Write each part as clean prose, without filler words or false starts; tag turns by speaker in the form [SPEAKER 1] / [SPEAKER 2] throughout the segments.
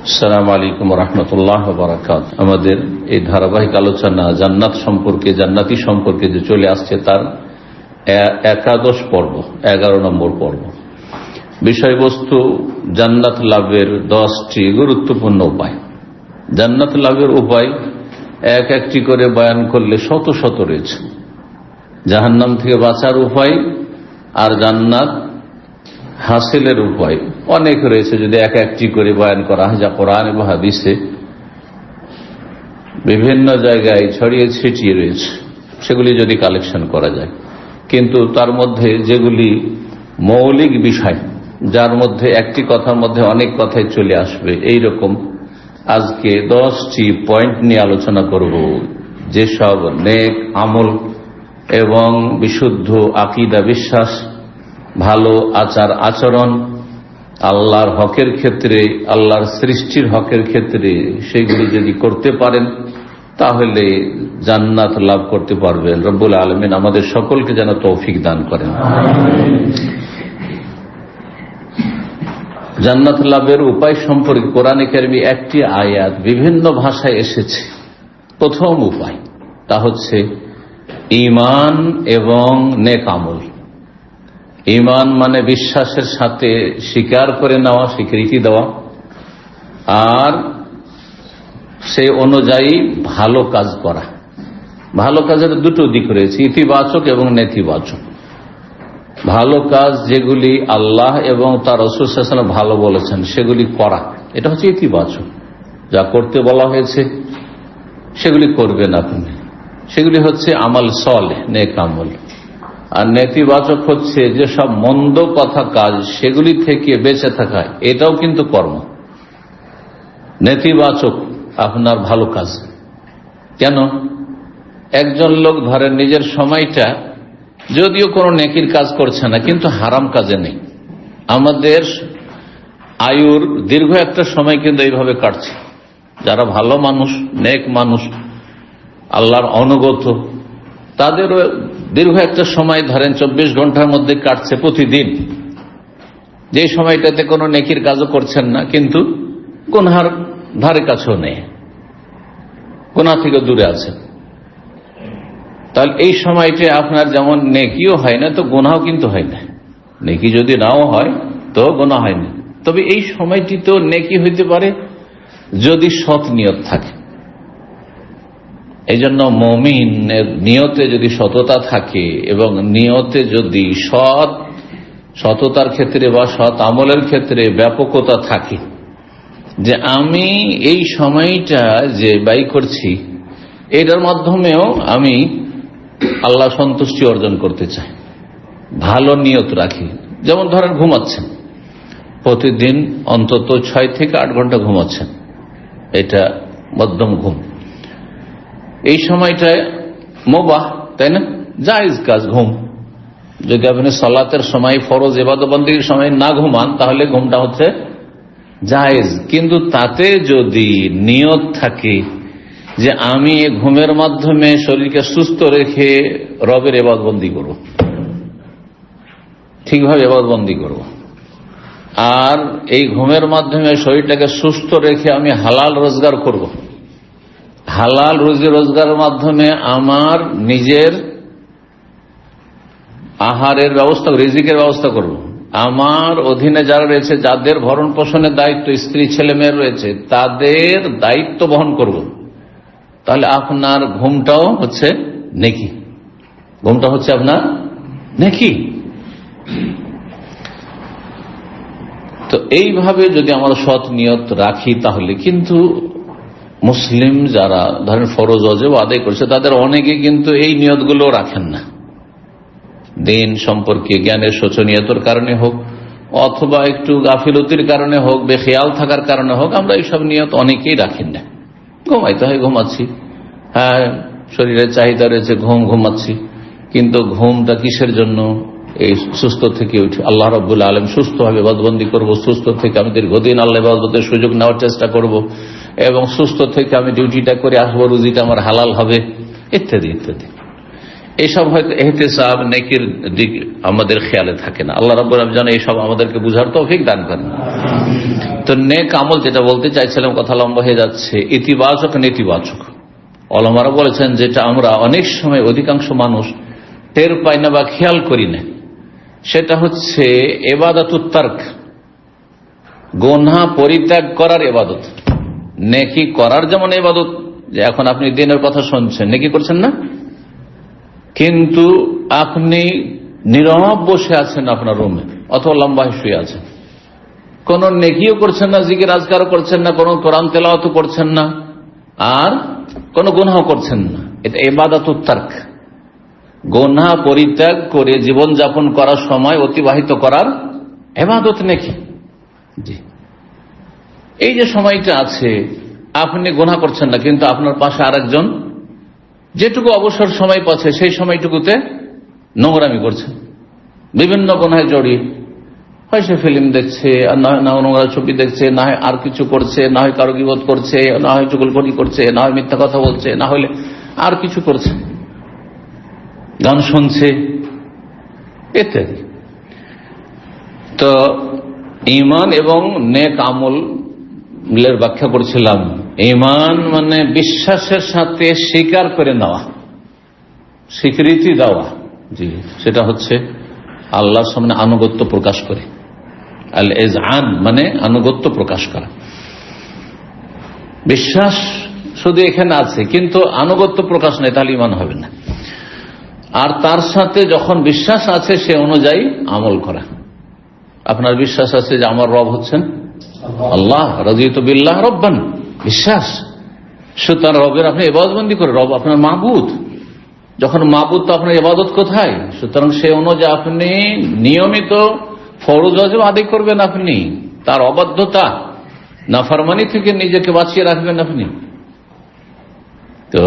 [SPEAKER 1] আসসালামু আলাইকুম ওয়া রাহমাতুল্লাহি ওয়া বারাকাতুহু। আমাদের এই ধারাবাহিক আলোচনা জান্নাত সম্পর্কে, জান্নাতি সম্পর্কে যে চলে আসছে তার একাদশ পর্ব, 11 নম্বর পর্ব। বিষয়বস্তু জান্নাত লাভের 10টি গুরুত্বপূর্ণ উপায়। জান্নাত লাভের উপায় এক একটি করে বয়ান করলে শত শত রয়েছে। জাহান্নাম থেকে বাঁচার উপায় আর জান্নাত হাসিলের উপায় অনেক রয়েছে। যদি এক একটি করে বয়ান করা হয়, যা কোরআন এবং হাদিসে বিভিন্ন জায়গায় ছড়িয়ে ছিটিয়ে রয়েছে, সেগুলি যদি কালেকশন করা যায়। কিন্তু তার মধ্যে যেগুলি মৌলিক বিষয়, যার মধ্যে একটি কথার মধ্যে অনেক কথাই চলে আসবে, এই রকম আজকে 10টি পয়েন্ট নিয়ে আলোচনা করব। যেসব নেক আমল এবং বিশুদ্ধ আকীদা, বিশ্বাস, ভালো আচার আচরণ আল্লাহর হকের ক্ষেত্রে, আল্লাহর সৃষ্টির হকের ক্ষেত্রে, সেগুলি যদি করতে পারেন তাহলে জান্নাত লাভ করতে পারবেন। রব্বুল আলামিন আমাদের সকলকে যেন তৌফিক দান করেন। জান্নাত লাভের উপায় সম্পর্কে কোরআনে কারিমে একটি আয়াত বিভিন্ন ভাষায় এসেছে। প্রথম উপায় তা হচ্ছে ঈমান এবং নেক আমল। ঈমান মানে বিশ্বাসের সাথে স্বীকার করে নেওয়া, স্বীকৃতি দেওয়া, আর সেই অনুযায়ী ভালো কাজ করা। ভালো কাজের দুটো দিক রয়েছে, ইতিবাচক এবং নেতিবাচক। ভালো কাজ যেগুলি আল্লাহ এবং তার রাসূল সাল্লাল্লাহু আলাইহি ওয়াসাল্লাম ভালো বলেছেন সেগুলি করা, এটা হচ্ছে ইতিবাচক। যা করতে বলা হয়েছে সেগুলি করবেন আপনি, সেগুলি হচ্ছে আমাল সালেহ, নেক আমল। আর নেতিবাচক হচ্ছে যেসব মন্দ কথা কাজ, সেগুলি থেকে বেঁচে থাকা, এটাও কিন্তু কর্ম। নেতিবাচক আপনার ভালো কাজ। কেন? একজন লোক ধরেন নিজের সময়টা যদিও কোনো নেকির কাজ করছে না, কিন্তু হারাম কাজে নেই। আমাদের আয়ুর দীর্ঘ একটা সময় কিন্তু এইভাবে কাটছে। যারা ভালো মানুষ, নেক মানুষ, আল্লাহর অনুগত, তাদেরও দীর্ঘ একটা সময় ধরেন 24 ঘন্টার মধ্যে কাটছে প্রতিদিন। যে সময়টাতে কোনো নেকির কাজও করছেন না, কিন্তু গুনহার ধারে কাছেও নেই, গুনাহ থেকে দূরে আছেন। তাহলে এই সময়টা আপনার যেমন নেকিও হয় না, তো গুনাহও কিন্তু হয় না। নেকি যদি নাও হয় তো গুনাহ হয় না। তবে এই সময়টি তো নেকি হইতে পারে যদি সৎ নিয়ত থাকে। এই জন্য মুমিনের নিয়তে যদি সততা থাকে এবং নিয়তে যদি সততার ক্ষেত্রে বা সৎ আমলের ক্ষেত্রে ব্যাপকতা থাকে, যে আমি এই সময়টা যে ব্যয় করছি এটার মাধ্যমেও আমি আল্লাহ সন্তুষ্টি অর্জন করতে চাই, ভালো নিয়ত রাখি। যেমন ধরেন ঘুমাচ্ছেন, প্রতিদিন অন্তত 6 থেকে 8 ঘন্টা ঘুমাচ্ছেন, এটা মধ্যম ঘুম। এই সময়টায় মুবাহ, তাই না, জায়েজ কাজ ঘুম। যদি আপনি সালাতের সময়, ফরজ ইবাদত বন্দেগীর সময় না ঘুমান, তাহলে ঘুমটা হচ্ছে জায়েজ। কিন্তু তাতে যদি নিয়ত থাকে যে আমি ঘুমের মাধ্যমে শরীরকে সুস্থ রেখে রবের ইবাদত বন্দি করব, ঠিকভাবে ইবাদত বন্দি করব, আর এই ঘুমের মাধ্যমে শরীরটাকে সুস্থ রেখে আমি হালাল রোজগার করব, হালাল রুজি রোজগারের মাধ্যমে আমার নিজের আহারের ব্যবস্থা, রিজিকের ব্যবস্থা করব, আমার অধীনে যারা রয়েছে, যাদের ভরণ পোষণের দায়িত্ব, স্ত্রী ছেলে মেয়ে রয়েছে, তাদের দায়িত্ব বহন করব, তাহলে আপনার ঘুমটাও হচ্ছে নেকি, ঘুমটা হচ্ছে আপনার নেকি। তো এইভাবে যদি আমরা সৎ নিয়ত রাখি, তাহলে কিন্তু মুসলিম যারা ধরেন ফরজ ওয়াজিব আদায় করছে, তাদের অনেকে কিন্তু এই নিয়তগুলো রাখেন না। দিন সম্পর্কে জ্ঞানের শোচনীয়তার কারণে হোক, অথবা একটু গাফিলতির কারণে হোক, বেখেয়াল থাকার কারণে হোক, আমরা এইসব নিয়ত অনেকেই রাখেন না। ঘুমাইতে হয়, ঘুমাচ্ছি, হ্যাঁ শরীরের চাহিদা রয়েছে, ঘুমাচ্ছি, কিন্তু ঘুমটা কিসের জন্য? এই সুস্থ থেকে উঠে আল্লাহ রাব্বুল আলামিন সুস্থভাবে ইবাদতবন্দি করব, সুস্থ থেকে আমি দীর্ঘদিন আল্লাহ ইবাদতের সুযোগ নেওয়ার চেষ্টা করব, এবং সুস্থ থেকে আমি ডিউটিটা করে আসবো, রুজিটা আমার হালাল হবে, ইত্যাদি ইত্যাদি। এইসব হয়তো এহতেসাব নেকির দিক আমাদের খেয়ালে থাকে না। আল্লাহ রাব্বুল আলামিন যেন এইসব আমাদেরকে বুঝার তৌফিক দান করেন। তো নেক আমল যেটা বলতে চাইছিলাম, কথা লম্বা হয়ে যাচ্ছে, ইতিবাচক নেতিবাচক। ওলামারা বলেছেন যেটা আমরা অনেক সময় অধিকাংশ মানুষ টের পাই না বা খেয়াল করি না, সেটা হচ্ছে ইবাদাতুত তারক, গুনাহ পরিত্যাগ করার ইবাদত। নেকি করার যেমন ইবাদত, যে এখন আপনি দিনের কথা শুনছেন, নেকি করছেন না, কিন্তু আপনি নীরব বসে আছেন আপনার রুমে অথবা লম্বা শুয়ে আছেন, কোন নেকিও করছেন না, জিকির আজকারও করছেন না, কোন কোরআন তেলাওয়াত করছেন না, আর কোন গুনাহ করছেন না। এটা ইবাদাতুত তারক, গুনাহ পরিত্যাগ করে জীবন যাপন করার সময় অতিবাহিত করার ইবাদত নেকি। জি, এই যে সময়টা আছে আপনি গুনাহ করছেন না, কিন্তু আপনার পাশে আরেকজন যেটুকু অবসর সময় পাচ্ছে সেই সময়টুকুতে নোংরামি করছে, বিভিন্ন গুনাহে জড়িয়ে, হয় সে ফিল্ম দেখছে, না নোংরা ছবি দেখছে, না হয় আর কিছু করছে, না হয় কারো গীবত করছে, না হয় চুগলখড়ি করছে, না হয় মিথ্যা কথা বলছে, না হলে আর কিছু করছে, গান শুনছে ইত্যাদি। তো ঈমান এবং নেক আমলের ব্যাখ্যা করছিলাম। ঈমান মানে বিশ্বাসের সাথে স্বীকার করে নেওয়া, স্বীকৃতি দেওয়া। জি, সেটা হচ্ছে আল্লাহর সামনে আনুগত্য প্রকাশ করে। আল ইজআন মানে আনুগত্য প্রকাশ করা। বিশ্বাস শুধু এখানে আছে কিন্তু আনুগত্য প্রকাশ নেই, তাহলে ঈমান হবে না। আর তার সাথে যখন বিশ্বাস আছে সে অনুযায়ী আমল করা। আপনার বিশ্বাস আছে যে আমার রব হচ্ছেন আল্লাহ, রাদিতু বিল্লাহ রব্বান, বিশ্বাস। সুতরাং রবের আপনি ইবাদতবন্দি করে, রব আপনার মাবুদ, যখন মাবুদ তো আপনার ইবাদত কোথায়, সুতরাং সে অনুযায়ী আপনি নিয়মিত ফরজ ওয়াজিব আদায় করবেন, আপনি তার অবাধ্যতা নাফরমানি থেকে নিজেকে বাঁচিয়ে রাখবেন আপনি। তো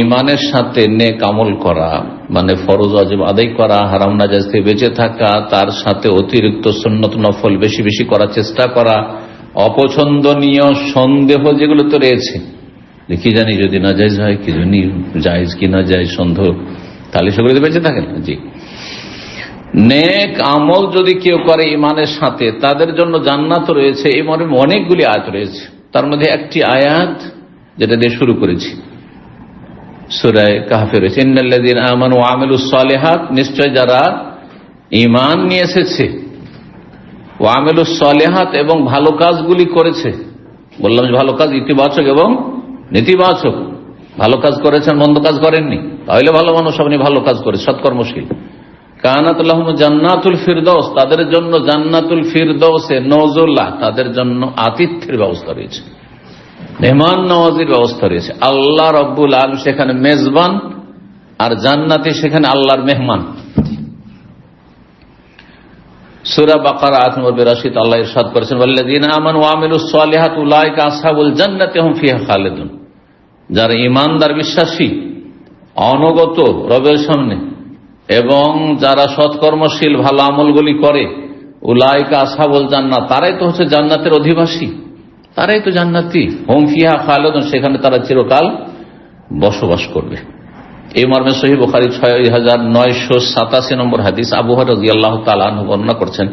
[SPEAKER 1] ঈমানের সাথে নেক আমল করা মানে ফরজ ওয়াজিব আদায় করা, হারাম নাজায়েজ থেকে বেঁচে থাকা, তার সাথে অতিরিক্ত সুন্নত নফল বেশি বেশি করার চেষ্টা করা, অপছন্দনীয় সন্দেহ যেগুলো তো রয়েছে, কি জানি যদি না জায়েজ হয়, কি জানি জায়েজ কি না জায়েজ সন্দেহ, তাহলে সেগুলোতে বেঁচে থাকেন। জি, নেক আমল যদি কেউ করে ঈমানের সাথে, তাদের জন্য জান্নাত রয়েছে। এই মর্মে অনেকগুলি আয়াত রয়েছে, তার মধ্যে একটি আয়াত যেটা দিয়ে শুরু করেছি সূরা কাহফে রয়েছে, ইন্নাল্লাযীনা আমানু ওয়া আমিলুস সালিহাত, নিশ্চয় যারা ঈমান নিয়ে এসেছে, ওয়া আমিলুস সালিহাত এবং ভালো কাজগুলি করেছে। বললাম যে ভালো কাজ ইতিবাচক এবং নেতিবাচক। ভালো কাজ করেছেন, মন্দ কাজ করেননি, তাহলে ভালো মানুষ, আপনি ভালো কাজ করে সৎকর্মশীল। কানাত লাহুম জান্নাতুল ফিরদাউস, তাদের জন্য জান্নাতুল ফিরদাউসে নজুল্লাহ, তাদের জন্য আতিথ্যের ব্যবস্থা রয়েছে, মেহমান নওয়াজির ব্যবস্থা রয়েছে। আল্লাহ রাব্বুল আলামিন সেখানে মেজবান, আর জান্নাতে সেখানে আল্লাহর মেহমান। সূরা বাকারা আয়াত নম্বর 82 আল্লাহ ইরশাদ করেছেন, ওয়াল্লাযীনা আমানু ওয়া আমিলুস সালিহাত উলাইকা আসহাবুল জান্নাতি হুম ফিহা খালিদুন। যারা ঈমানদার বিশ্বাসী, অনুগত রবের সামনে, এবং যারা সৎকর্মশীল ভালো আমলগুলি করে, উলাইকা আসহাবুল জান্নাত, তারাই তো হচ্ছে জান্নাতের অধিবাসী, তারাই তো জান্নাতি। হুম ফিহা খালিদুন, সেখানে তারা চিরকাল বসবাস করবে। এই মর্মে সহিহ বুখারী 6987 নম্বর হাদিস আবু হুরায়রা রাদিয়াল্লাহু তাআলা আনহু বর্ণনা করছেন,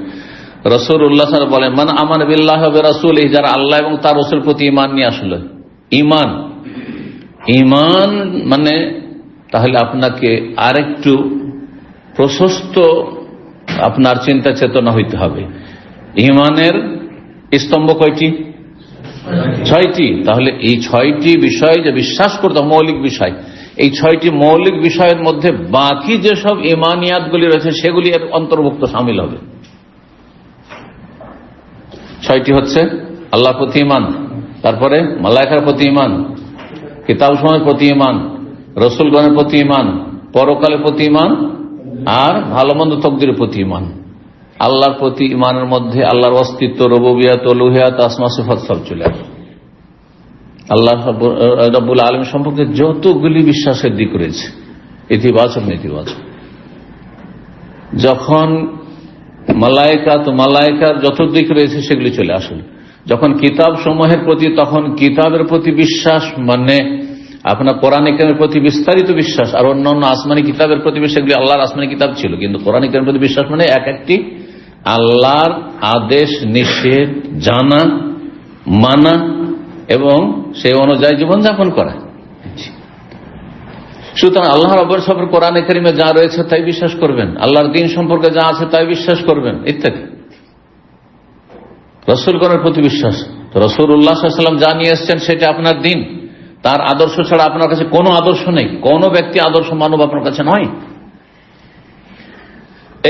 [SPEAKER 1] রাসূলুল্লাহ সাল্লাল্লাহু আলাইহি ওয়াসাল্লাম বলেন, মান আমানা বিল্লাহি ওয়া রাসূলিহি, যারা আল্লাহ এবং তার রাসূলের প্রতি ঈমান নিয়ে আসলো। ঈমান মানে তাহলে আপনাকে আরেকটু প্রশস্ত আপনার চিন্তা চেতনা হইতে হবে। ঈমানের স্তম্ভ কয়টি? 6টি। তাহলে এই 6টি বিষয় যে বিশ্বাস করতে মৌলিক বিষয়, এই 6টি মৌলিক বিষয়ের মধ্যে বাকি যেসব ঈমানিয়াতগুলি রয়েছে সেগুলি এর অন্তর্ভুক্ত শামিল হবে। 6টি হচ্ছে আল্লাহর প্রতি ঈমান, তারপরে মালায়েকার প্রতি ঈমান, কিতাবসমূহের প্রতি ঈমান, রাসূলগণের প্রতি ঈমান, পরকালের প্রতি ঈমান, আর ভালো মন্দ তাকদীরের প্রতি ঈমান। আল্লাহর প্রতি ঈমানের মধ্যে আল্লাহর অস্তিত্ব, রুবুবিয়ত, উলুহিয়াত, আসমা সিফাত সব চলে আসে। আল্লাহ রাব্বুল আলামিন সম্পর্কে যতগুলি বিশ্বাসের দিক রয়েছে, ইতিবাচক নেতিবাচক। যখন মালায়েকা, তো মালায়েকার যত দিক রয়েছে সেগুলি চলে আসে। যখন কিতাব সমূহের প্রতি, তখন কিতাবের প্রতি বিশ্বাস মানে আপনার কোরআন কারীমের প্রতি বিস্তারিত বিশ্বাস আর অন্যান্য আসমানি কিতাবের প্রতি বিশ্বাস, এগুলি আল্লাহর আসমানি কিতাব ছিল, কিন্তু কোরআন কারীমের প্রতি বিশ্বাস মানে এক একটি আল্লাহর আদেশ নিষেধ জানা, মানা এবং সেই অনুযায়ী জীবনযাপন করা। সুতরাং আল্লাহ রাব্বুল আলামিন কোরআন কারীমে যা রয়েছে তাই বিশ্বাস করবেন, আল্লাহর দ্বীন সম্পর্কে যা আছে তাই বিশ্বাস করবেন ইত্যাদি। রাসূলগণের প্রতি বিশ্বাস, রাসূলুল্লাহ সাল্লাল্লাহু আলাইহি ওয়াসাল্লাম যা নিয়ে এসেছেন সেটা আপনার দ্বীন, তার আদর্শ ছাড়া আপনার কাছে কোনো আদর্শ নেই, কোনো ব্যক্তি আদর্শ মানব আপনার কাছে নয়।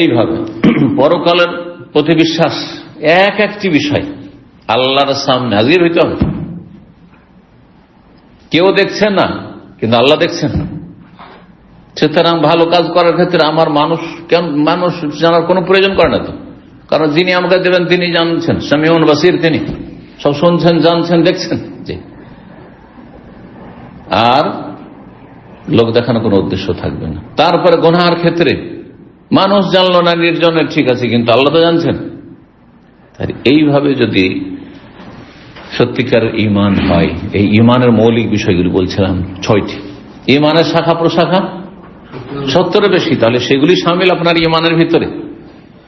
[SPEAKER 1] এইভাবে পরকালের প্রতি বিশ্বাস, এক একটি বিষয় আল্লাহর সামনে হাজির হইতে হবে। কেউ দেখছেন না কিন্তু আল্লাহ দেখছেন। সুতরাং ভালো কাজ করার ক্ষেত্রে আমার মানুষ জানার কোনো প্রয়োজন করে না তো, কারণ যিনি আমাকে দেবেন তিনি জানছেন, সামিউন বাসির, তিনি সব শুনছেন, জানছেন, দেখছেন। জি, আর লোক দেখানো কোনো উদ্দেশ্য থাকবে না। তারপরে গুনাহের ক্ষেত্রে মানুষ জানলো না, নির্জনে ঠিক আছে, কিন্তু আল্লাহ তো জানছেন। তাই এইভাবে যদি সত্যিকার ঈমান হয়, এই ঈমানের মৌলিক বিষয়গুলি বলছিলাম 6টি, ঈমানের শাখা প্রশাখা 70-এর বেশি, তাহলে সেগুলি শামিল আপনার ঈমানের ভিতরে,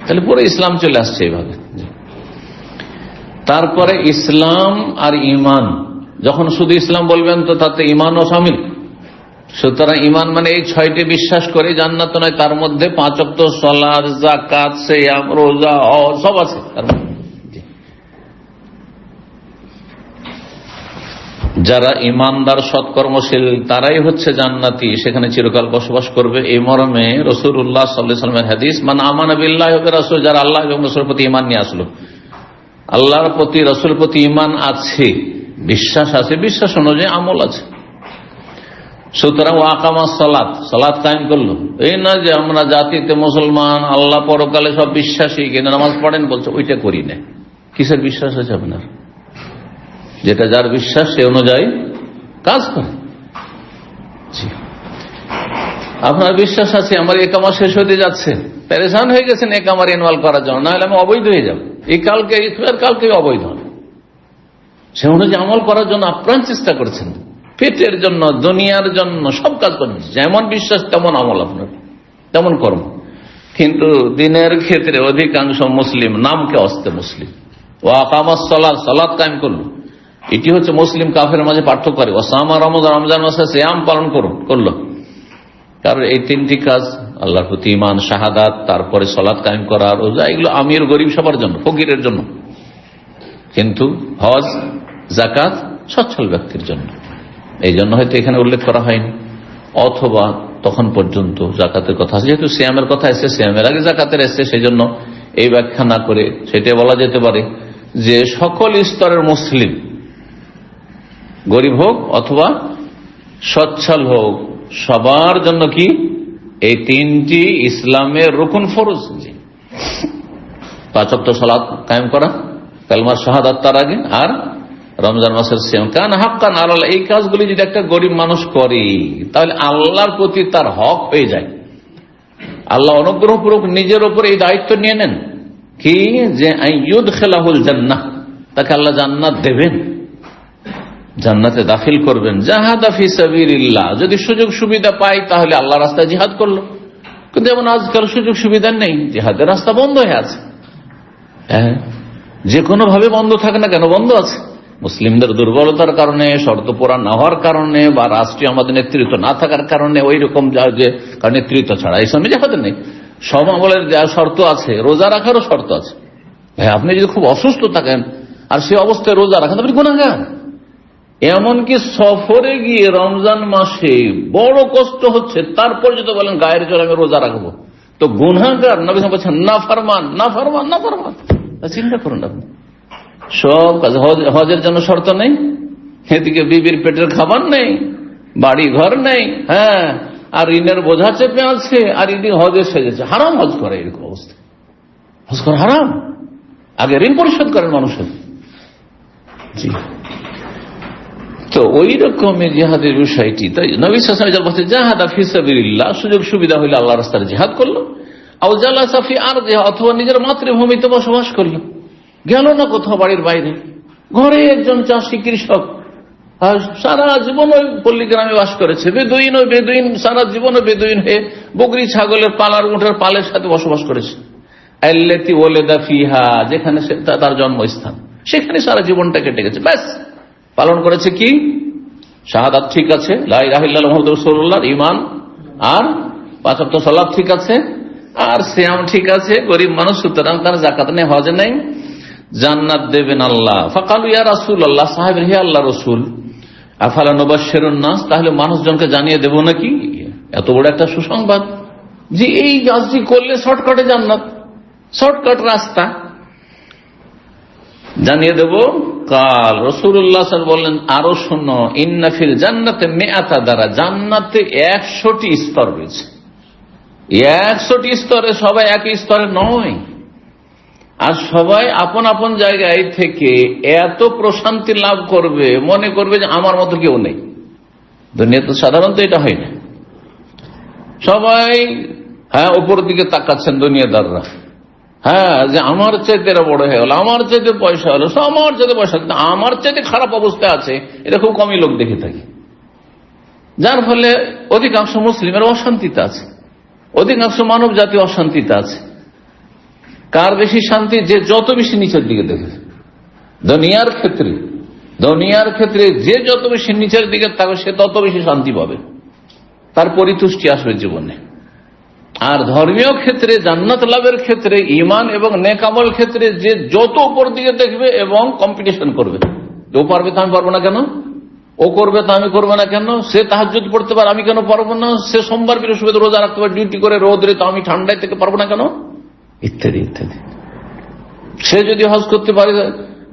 [SPEAKER 1] তাহলে পুরো ইসলাম চলে আসছে এইভাবে। তারপরে ইসলাম আর ঈমান, যখন শুধু ইসলাম বলবেন তো তাতে ঈমানও শামিল। সুতরাং ঈমান মানে এই 6টি বিশ্বাস করে জান্নাত নয়, তার মধ্যে 5 ওয়াক্ত সালাত, যাকাত, সিয়াম, রোজা, হজ সব আছে তার মধ্যে। যারা ইমানদার সৎকর্মশীল তারাই হচ্ছে জান্নাতি, সেখানে চিরকাল বসবাস করবে। এই মর্মে রাসূলুল্লাহ সাল্লাল্লাহু আলাইহি ওয়াসাল্লামের হাদিস, মান আমানা বিল্লাহি ওয়া রাসূলিহি, যারা আল্লাহ এবং রাসূলের প্রতি ঈমান নিয়ে আসলো, আল্লাহর প্রতি রাসূলের প্রতি ঈমান আছে, বিশ্বাস আছে, বিশ্বাস অনুযায়ী আমল আছে। সুতরাং ওয়াকামাস সালাত, সালাত কায়েম করলো। এই না যে আমরা জাতিতে মুসলমান, আল্লাহ পরকালে সব বিশ্বাসী, কিন্তু নামাজ পড়েন বলছে ওইটা করি না। কিসের বিশ্বাস আছে আপনার? যেটা যার বিশ্বাস সে অনুযায়ী কাজ করে। আপনার বিশ্বাস আছে আমার একামা শেষ হতে যাচ্ছে, পেরেশান হয়ে গেছেন একামার ইনভলভ করার জন্য, না হলে আমি অবৈধ হয়ে যাব, এই কালকে অবৈধ, সে অনুযায়ী আমল করার জন্য আপ্রাণ চেষ্টা করছেন, পেটের জন্য, দুনিয়ার জন্য সব কাজ করছেন। যেমন বিশ্বাস তেমন আমল আপনার, তেমন কর্ম। কিন্তু দিনের ক্ষেত্রে অধিকাংশ মুসলিম নামকে অস্তে মুসলিম, ও আকামাস সালাত, সালাত কায়েম করলো, এটি হচ্ছে মুসলিম কাফের মাঝে পার্থক্য করে। ওসামা রমজান, রমজান মাসে সিয়াম পালন করলো, কারণ এই 3টি কাজ আল্লাহর প্রতি ঈমান, শাহাদাত, তারপরে সালাত কায়েম করা, রোজা, এগুলো আমির গরিব সবার জন্য, ফকিরের জন্য, কিন্তু হজ, যাকাত সচ্ছল ব্যক্তির জন্য। এই জন্য হয়তো এখানে উল্লেখ করা হয়নি, অথবা তখন পর্যন্ত যাকাতের কথা আছে, যেহেতু সিয়ামের কথা এসেছে, সিয়ামের আগে যাকাতের এসেছে, সেই জন্য এই ব্যাখ্যা না করে সেটাই বলা যেতে পারে যে সকল স্তরের মুসলিম, গরিব হোক অথবা সচ্ছল হোক, সবার জন্য কি এই 3টি ইসলামের রুকুন ফরজ। 5 ওয়াক্ত সালাত কায়েম করা, কালমার শাহাদাত তার আগে, আর রমজান মাসের সিয়াম, কান হাক্কান আলাল্লাহ। এই কাজগুলি যদি একটা গরিব মানুষ করে তাহলে আল্লাহর প্রতি তার হক হয়ে যায়। আল্লাহ অনুগ্রহপূর্বক নিজের উপর এই দায়িত্ব নিয়ে নেন কি, যে ইউদখিলাহুল জান্নাহ, তাকে আল্লাহ জান্নাত দেবেন, জান্নাতে দাখিল করবেন। জাহাদা ফি সাবিলিল্লাহ, যদি সুযোগ সুবিধা পাই তাহলে আল্লাহ রাস্তায় জিহাদ করলো, কিন্তু এমন আজকাল সুযোগ সুবিধা নেই, জিহাদের রাস্তা বন্ধ হয়ে আছে। হ্যাঁ, যে কোনো ভাবে বন্ধ থাকে না কেন, বন্ধ আছে। মুসলিমদের দুর্বলতার কারণে, শর্ত পূরণ না হওয়ার কারণে, বা রাষ্ট্রীয় আমাদের নেতৃত্ব না থাকার কারণে, ওই রকম যে নেতৃত্ব ছাড়া এই সময় জিহাদের নেই। সব আমলের শর্ত আছে, রোজা রাখারও শর্ত আছে। ভাই, আপনি যদি খুব অসুস্থ থাকেন আর সে অবস্থায় রোজা রাখেন, আপনি গুনাহগার। এমনকি সফরে গিয়ে রমজান মাসে বড় কষ্ট হচ্ছে, তারপর যদি বলেন গায়ের জোরে আমি রোজা রাখবো, তো গুনাহগার। নবী বলছেন না ফারমান, না ফারমান, না ফারমান। চিন্তা করুন আপনি, সব কাজ। হজের জন্য শর্ত নেই, এদিকে বিবির পেটের খাবার নেই, বাড়ি ঘর নেই, হ্যাঁ, আর ঋণের বোঝা চেপে আছে, আর এদিকে হজে সেজেছে। হারাম হজ করে, এরকম অবস্থা হজ করা হারাম। আগে ঋণ পরিশোধ করেন মানুষের। জি, তো ওই রকমের জিহাদের বিষয়টি, তাই নবী সাল্লাল্লাহু আলাইহি ওয়াসাল্লাম বলছেন জাহাদা ফি সাবিলিল্লাহ, সুযোগ সুবিধা হইলে আল্লাহর রাস্তায় জিহাদ করলো। আও জালাসা ফি আরদিহা, অথবা নিজের মাতৃভূমিতে বসবাস করলো, গেল না কোথাও বাড়ির বাইরে। ঘরে একজন চাষী কৃষক, সারা জীবন ওই পল্লী গ্রামে বাস করেছে, বেদুইন সারা জীবন বেদুইন হয়ে বকরি ছাগলের পালার উঠের পালের সাথে বসবাস করেছে। আল্লাতী ওয়ালাদা ফিহা, যেখানে তার জন্মস্থান, সেখানে সারা জীবনটা কেটে গেছে। ব্যাস পালন করেছে কি? শাহাদাত ঠিক আছে, লা ইলাহা ইল্লাল্লাহ মুহাম্মাদুর রাসূলুল্লাহ, ঈমান আর 5 ওয়াক্ত সালাত ঠিক আছে, আর সিয়াম ঠিক আছে, গরিব মানুষ সুতরাং তার যাকাত নেই, হজ নেই, জান্নাত দেবেন আল্লাহ। ফাকালু ইয়া রাসূলুল্লাহ, সাহাবী হে আল্লাহ রাসূল, আফালা নুবাশশিরুন নাস, তাহলে মানুষজনকে জানিয়ে দেব নাকি এত বড় একটা সুসংবাদ যে এই কাজটি করলে শর্টকাটে জান্নাত, শর্টকাট রাস্তা, জানিয়ে দেব? কাল রাসূলুল্লাহ সাল্লাল্লাহু আলাইহি ওয়াসাল্লাম বললেন, আরো শোনো, ইন্না ফিল জান্নাতে মিআতা দারা, জান্নাতে 100টি স্তর রয়েছে। 100টি স্তরে, সবাই একই স্তরে নয়, আর সবাই আপন আপন জায়গায় থেকে এত প্রশান্তি লাভ করবে, মনে করবে যে আমার মতো কেউ নেই। দুনিয়াতে সাধারণত এটা হয় না। সবাই উপর দিকে তাকাচ্ছেন দুনিয়াদাররা, যে আমার চাইতে এরা বড় হয়ে গেল, আমার চাইতে পয়সা হলো, আমার চাইতে পয়সা, কিন্তু আমার চাইতে খারাপ অবস্থায় আছে এটা খুব কমই লোক দেখে থাকি। যার ফলে অধিকাংশ মুসলিমের অশান্তিতে আছে, অধিকাংশ মানব জাতি অশান্তিতে আছে। কার বেশি শান্তি? যে যত বেশি নিচের দিকে দেখে। দুনিয়ার ক্ষেত্রে যে যত বেশি নিচের দিকে থাকবে সে তত বেশি শান্তি পাবে, তার পরিতুষ্টি আসবে জীবনে। আর ধর্মীয় ক্ষেত্রে, জান্নাত লাভের ক্ষেত্রে, ঈমান এবং নেক আমল ক্ষেত্রে যে যত উপর দিকে দেখবে এবং কম্পিটিশন করবে, ও পারবে তো আমি পারবো না কেন, ও করবে তো আমি করবো না কেন, সে তাহাজ্জুদ পড়তে পারে আমি কেন পারবো না, সে সোমবার বৃহস্পতিবার রোজা রাখতে পারে ডিউটি করে রোদরে, তো আমি ঠান্ডায় থেকে পারবো না কেন, ইত্যাদি ইত্যাদি। সে যদি হজ করতে পারে,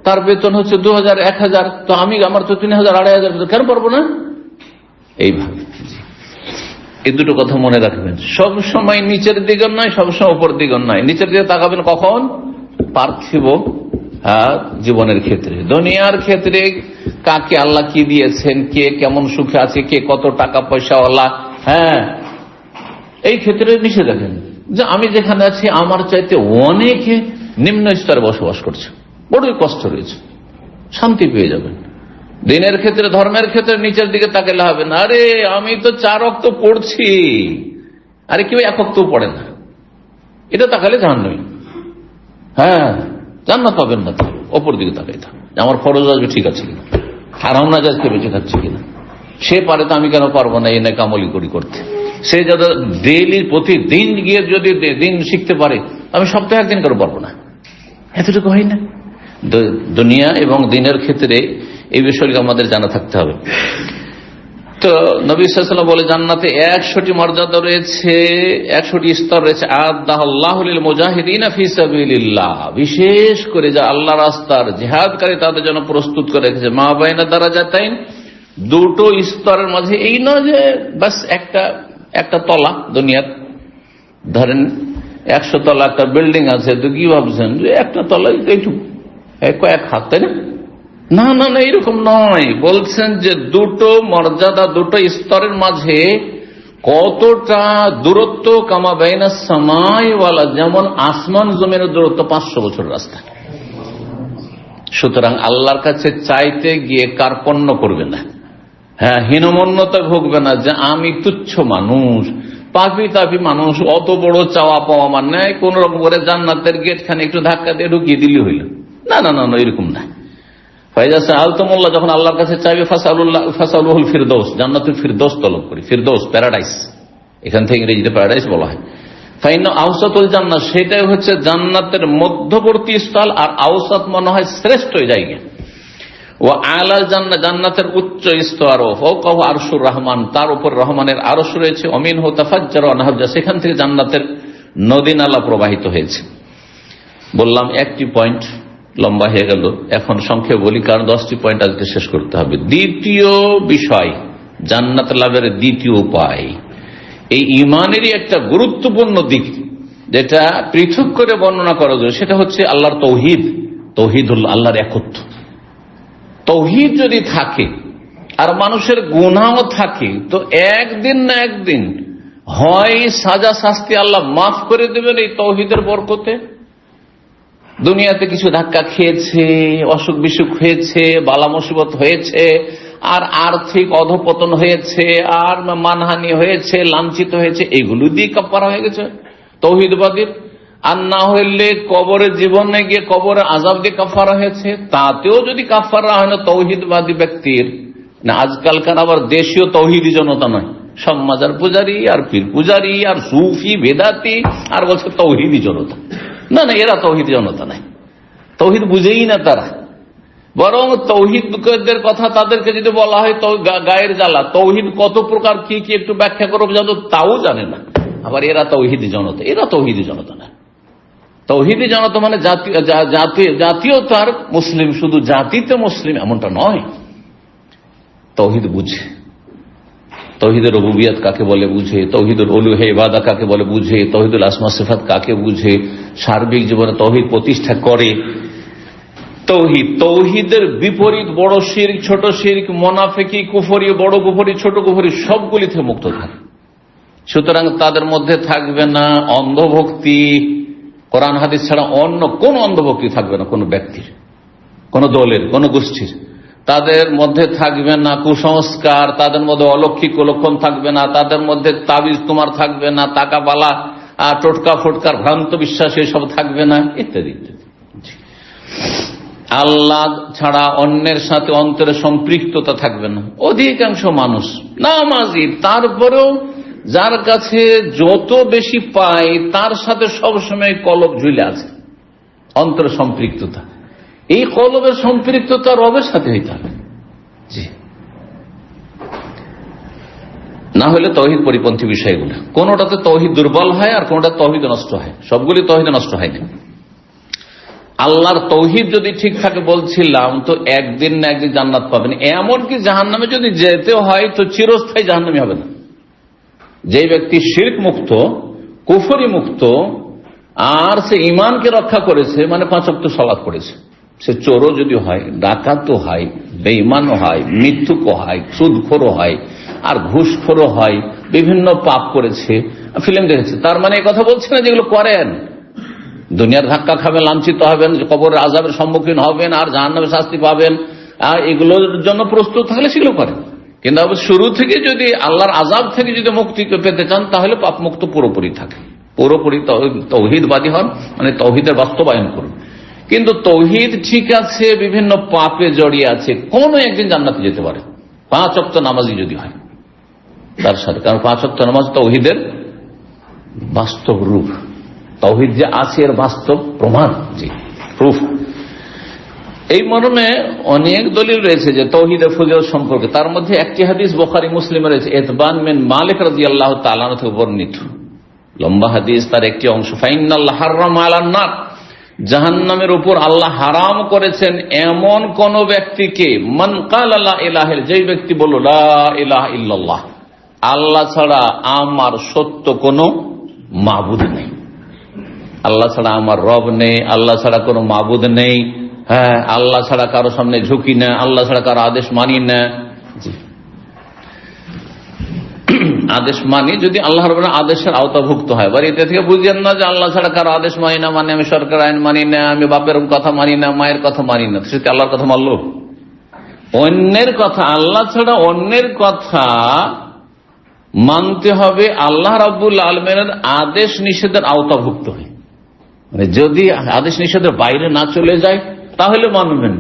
[SPEAKER 1] তার বেতন হচ্ছে 2000 1000, তো আমি আমার তো 3000 2500 কেন পারবো না? এইভাবে এই দুটো কথা মনে রাখবেন, সব সময় নিচের দিকে নয়, সবসময় উপর দিকে নয়। নিচের দিকে তাকাবেন কখন? পার্থিব জীবনের ক্ষেত্রে। দুনিয়ার ক্ষেত্রে কাকে আল্লাহ কি দিয়েছেন, কে কেমন সুখে আছে, কে কত টাকা পয়সাওয়ালা, এই ক্ষেত্রে নিচে দেখেন যে আমি যেখানে আছি আমার চাইতে অনেকে নিম্ন স্তরে বসবাস করছে, বড়ই কষ্ট রয়েছে, শান্তি পেয়ে যাবেন। দিনের ক্ষেত্রে, ধর্মের ক্ষেত্রে নিচের দিকে তাকালে হবে না। আরে আমি তো 4 ওয়াক্ত পড়ছি, আরে কেউ 1 ওয়াক্তও পড়ে না, এটা তাকালে জাহান্নামী। জান্নাত পাবেন না। তো ওপর দিকে তাকাই থাক, আমার ফরজ আসবে ঠিক আছে কিনা, হারাম না যাচ্ছে বেঁচে থাকছে কিনা। সে পারে তো আমি কেন পারবো না এই নেক আমল করতে? সে যাতে ডেইলি প্রতিদিন গিয়ে যদি দিন শিখতে পারে, আমি সপ্তাহে একদিন করে পারবো না, এতটুকু হয় না। দুনিয়া এবং দিনের ক্ষেত্রে এই বিষয়গুলো আমাদের জানা থাকতে হবে। তো নবী সাল্লাল্লাহু আলাইহি ওয়াসাল্লাম বলে, জান্নাতে 100টি মর্যাদা রয়েছে, 100টি স্তর রয়েছে। আদাল্লাহু লিল মুজাহিদিনা ফি সাবিলিল্লাহ, বিশেষ করে যা আল্লাহ রাস্তার জিহাদকারী তাদের জন্য প্রস্তুত করে রেখেছে। মা বাইনা দারাজাতাইন, দুটো স্তরের মাঝে। এই নয় যে বাস একটা তলা, দুনিয়ার ধরেন 100 তলা একটা বিল্ডিং আছে, তো কি ভাবছেন যে একটা তলায় একটু কয়েক হাত, তাই না? না, এরকম নয়। বলছেন যে দুটো মর্যাদা, দুটো স্তরের মাঝে কতটা দূরত্ব, কামা বাইনাস সামাই ওয়ালা, যেমন আসমান জমিনের দূরত্ব 500 বছর রাস্তা। সুতরাং আল্লাহর কাছে চাইতে গিয়ে কার্পণ্য করবে না, হীনমন্যতা ভুগবে না যে আমি তুচ্ছ মানুষ, পাপি তাপি মানুষ, অত বড় চাওয়া পাওয়া আমার নাই, কোন রকম করে জান্নাতের গেট খানে একটু ধাক্কা দিয়ে ঢুকিয়ে দিলে হইল। না, এরকম না। ফাইজা আলতমুল্লাহ, যখন আল্লাহর কাছে চাইবে, ফাসালুহুল ফিরদৌস, জান্নাতুল ফিরদৌস তলব করি। ফিরদৌস প্যারাডাইস, এখান থেকে ইংরেজিতে প্যারাডাইস বলা হয়। ফাইন আওসাতুল জান্নাত, সেটাই হচ্ছে জান্নাতের মধ্যবর্তী স্থল, আর আওসাত মনে হয় শ্রেষ্ঠ জায়গা। ও আলাল জান্নাত, জান্নাতের উচ্চ স্তর। ফাওকাহু আরশুর রহমান, তার উপর রহমানের আরশ রয়েছে। ওমিনহু তাফাজ্জারু আনহার, সেখান থেকে জান্নাতের নদী নালা প্রবাহিত হয়েছে। বললাম একটি পয়েন্ট, লম্বা হয়ে গেল, এখন সংক্ষেপ বলি, কারণ 10টি পয়েন্ট আজকে শেষ করতে হবে। দ্বিতীয় বিষয়, জান্নাত লাভের দ্বিতীয় উপায়, এই ঈমানেরই একটা গুরুত্বপূর্ণ দিক যেটা পৃথক করে বর্ণনা করা যায়, সেটা হচ্ছে আল্লাহর তৌহিদুল, আল্লাহর একত্ব। তৌহিদ যদি থাকে আর মানুষের গুনাহ থাকে, তো একদিন না একদিন হয় সাজা শাস্তি আল্লাহ মাফ করে দেবেন এই তৌহিদের বরকতে। দুনিয়াতে কিছু ধাক্কা খেয়েছে, অসুখ বিসুখ হয়েছে, বালা মুসিবত হয়েছে, আর আর্থিক অধপতন হয়েছে, আর মানহানি হয়েছে, লাঞ্ছিত হয়েছে, এগুলো দিয়ে কাফারা হয়ে গেছে তৌহিদবাদীর। আর না হইলে কবরে জীবনে গিয়ে কবরে আযাব দিয়ে কাফারা হয়েছে, তাতেও যদি কাফারা হয় না তৌহিদবাদী ব্যক্তির। না আজকালকার আবার দেশীয় তৌহিদি জনতা নয়, সব মাজার পূজারি আর পীর পূজারি আর সুফি বেদাতি, আর বলছে তৌহিদি জনতা। না না, এরা তৌহিদি জনতা নাই, তৌহিদ বুঝেই না তারা। বরং তৌহিদের কথা তাদেরকে যদি বলা হয় তো গায়ের জ্বালা, তৌহিদ কত প্রকার কি কি একটু ব্যাখ্যা করবো জানো, তাও জানে না। আবার এরা তৌহিদি জনতা, এরা তৌহিদি জনতা না। তৌহিদি জনতা মানে জাতীয়তার মুসলিম, শুধু জাতিতে মুসলিম এমনটা নয়। তৌহিদ বুঝে, তৌহিদের রুবুবিয়ত কাকে বলে বুঝে, তৌহিদুল উলুহে ইবাদা কাকে বলে বুঝে, তৌহিদুল আসমা সিফাত কাকে বুঝে, সার্বিক জীবনে তৌহিদ প্রতিষ্ঠা করে। তৌহিদের বিপরীত বড় শিরক, ছোট শিরক, মুনাফিকি, কুফরি, বড় কুফরি, ছোট কুফরি, সবগুলি থেকে মুক্ত থাকে। সুতরাং তাদের মধ্যে থাকবে না অন্ধভক্তি, কোরআন হাদিস ছাড়া অন্য কোন অন্ধভক্তি থাকবে না, কোন ব্যক্তির, কোন দলের, কোন গোষ্ঠীর। তাদের মধ্যে থাকবে না কুসংস্কার, তাদের মধ্যে অলৌকিক লক্ষণ থাকবে না, তাদের মধ্যে তাবিজ তোমার থাকবে না, তাকাবালা, টোটকা ফোটকার ভ্রান্ত বিশ্বাস এসব থাকবে না, ইত্যাদি ইত্যাদি। আল্লাহ ছাড়া অন্যের সাথে অন্তরে সম্পৃক্ততা থাকবে না। অধিকাংশ মানুষ নামাজি, তারপরেও যার কাছে যত বেশি পায় তার সাথে সবসময় কলব ঝুলে আছে, অন্তরে সম্পৃক্ততা। এই কলবের সম্পৃক্ততা রবের সাথে হইতে হবে, জি, না হলে তৌহিদ পরিপন্থী বিষয়গুলো। কোনটাতে তৌহিদ দুর্বল হয় আর কোনটা তৌহিদ নষ্ট হয়, সবগুলি তৌহিদ নষ্ট হয় না। আল্লাহর তৌহিদ যদি ঠিক থাকে বলছিলাম তো একদিন না একদিন জান্নাত পাবেন। এমনকি জাহান্নামে যদি যেতে হয় তো চিরস্থায়ী জাহান্নামী হবে না। যে ব্যক্তি শিরক মুক্ত, কুফরি মুক্ত, আর সে ইমানকে রক্ষা করেছে, মানে 5 ওয়াক্ত সালাত পড়েছে, সে চোরও যদি হয়, ডাকাতও হয়, বেঈমানও হয়, মিথ্যুকও হয়, সুদখোরও হয়, আর ঘুষখোরও হয়, বিভিন্ন পাপ করেছে, ফিল্ম দেখেছে, তার মানে এই কথা বলছে না যেগুলো করেন দুনিয়ার ধাক্কা খাবেন, লাঞ্ছিত হবেন, কবরের আযাবের সম্মুখীন হবেন, আর জাহান্নামের শাস্তি পাবেন, আর এগুলোর জন্য প্রস্তুত থাকলে সেগুলো করেন। কিন্তু শুরু থেকে যদি আল্লাহর আযাব থেকে যদি মুক্তি পেতে চান তাহলে পাপ মুক্ত পুরোপুরি থাকে, পুরোপুরি তৌহিদবাদী হন, মানে তৌহিদের বাস্তবায়ন করুন। কিন্তু তৌহিদ ঠিক আছে, বিভিন্ন পাপে জড়িয়ে আছে, কোন একদিন জান্নাতে যেতে পারে 5 ওয়াক্ত নামাজি যদি হয় তার সাথে। কারণ 5 ওয়াক্ত নামাজ তৌহিদের বাস্তব রূপ, তৌহিদ যে আছে এর বাস্তব প্রমাণ, জি, প্রুফ। এই মর্মে অনেক দলিল রয়েছে যে তৌহিদের ফজিলত সম্পর্কে। তার মধ্যে একটি হাদিস বুখারী মুসলিমে রয়েছে, ইতবান বিন মালিক রাদিয়াল্লাহু তাআলা আনহু থেকে বর্ণিত, লম্বা হাদিস। তার একটি অংশ, ফাইনাল্লাহ হারাম আলান নার, জাহান্নামের উপর আল্লাহ হারাম করেছেন এমন কোন ব্যক্তিকে, মান ক্বালা লা ইলাহা ইল্লাল্লাহ, যেই ব্যক্তি বলল লা ইলাহা ইল্লাল্লাহ, আল্লাহ ছাড়া আমার সত্য কোনো মাবুদ নেই, আল্লাহ ছাড়া আমার রব নেই, আল্লাহ ছাড়া কোনো মাবুদ নেই, হ্যাঁ, আল্লাহ ছাড়া কারো সামনে ঝুঁকি না, আল্লাহ ছাড়া কারো আদেশ মানি না। আদেশ মানি যদি আল্লাহ রাব্বুল আদেশের আওতাভুক্ত হয়। এবার এতে থেকে বুঝেন না যে আল্লাহ ছাড়া কারো আদেশ মানি না, মানে আমি সরকার আইন মানি না, আমি বাপের কথা মানি না, মায়ের কথা মানি না, সেটা আল্লাহর কথা মানলো। অন্যের কথা, আল্লাহ ছাড়া অন্যের কথা মানতে হবে আল্লাহ রাব্বুল আলামিনের আদেশ নিষেধের আওতাভুক্ত হয়। মানে যদি আদেশ নিষেধের বাইরে না চলে যায় তাহলে মানবেন।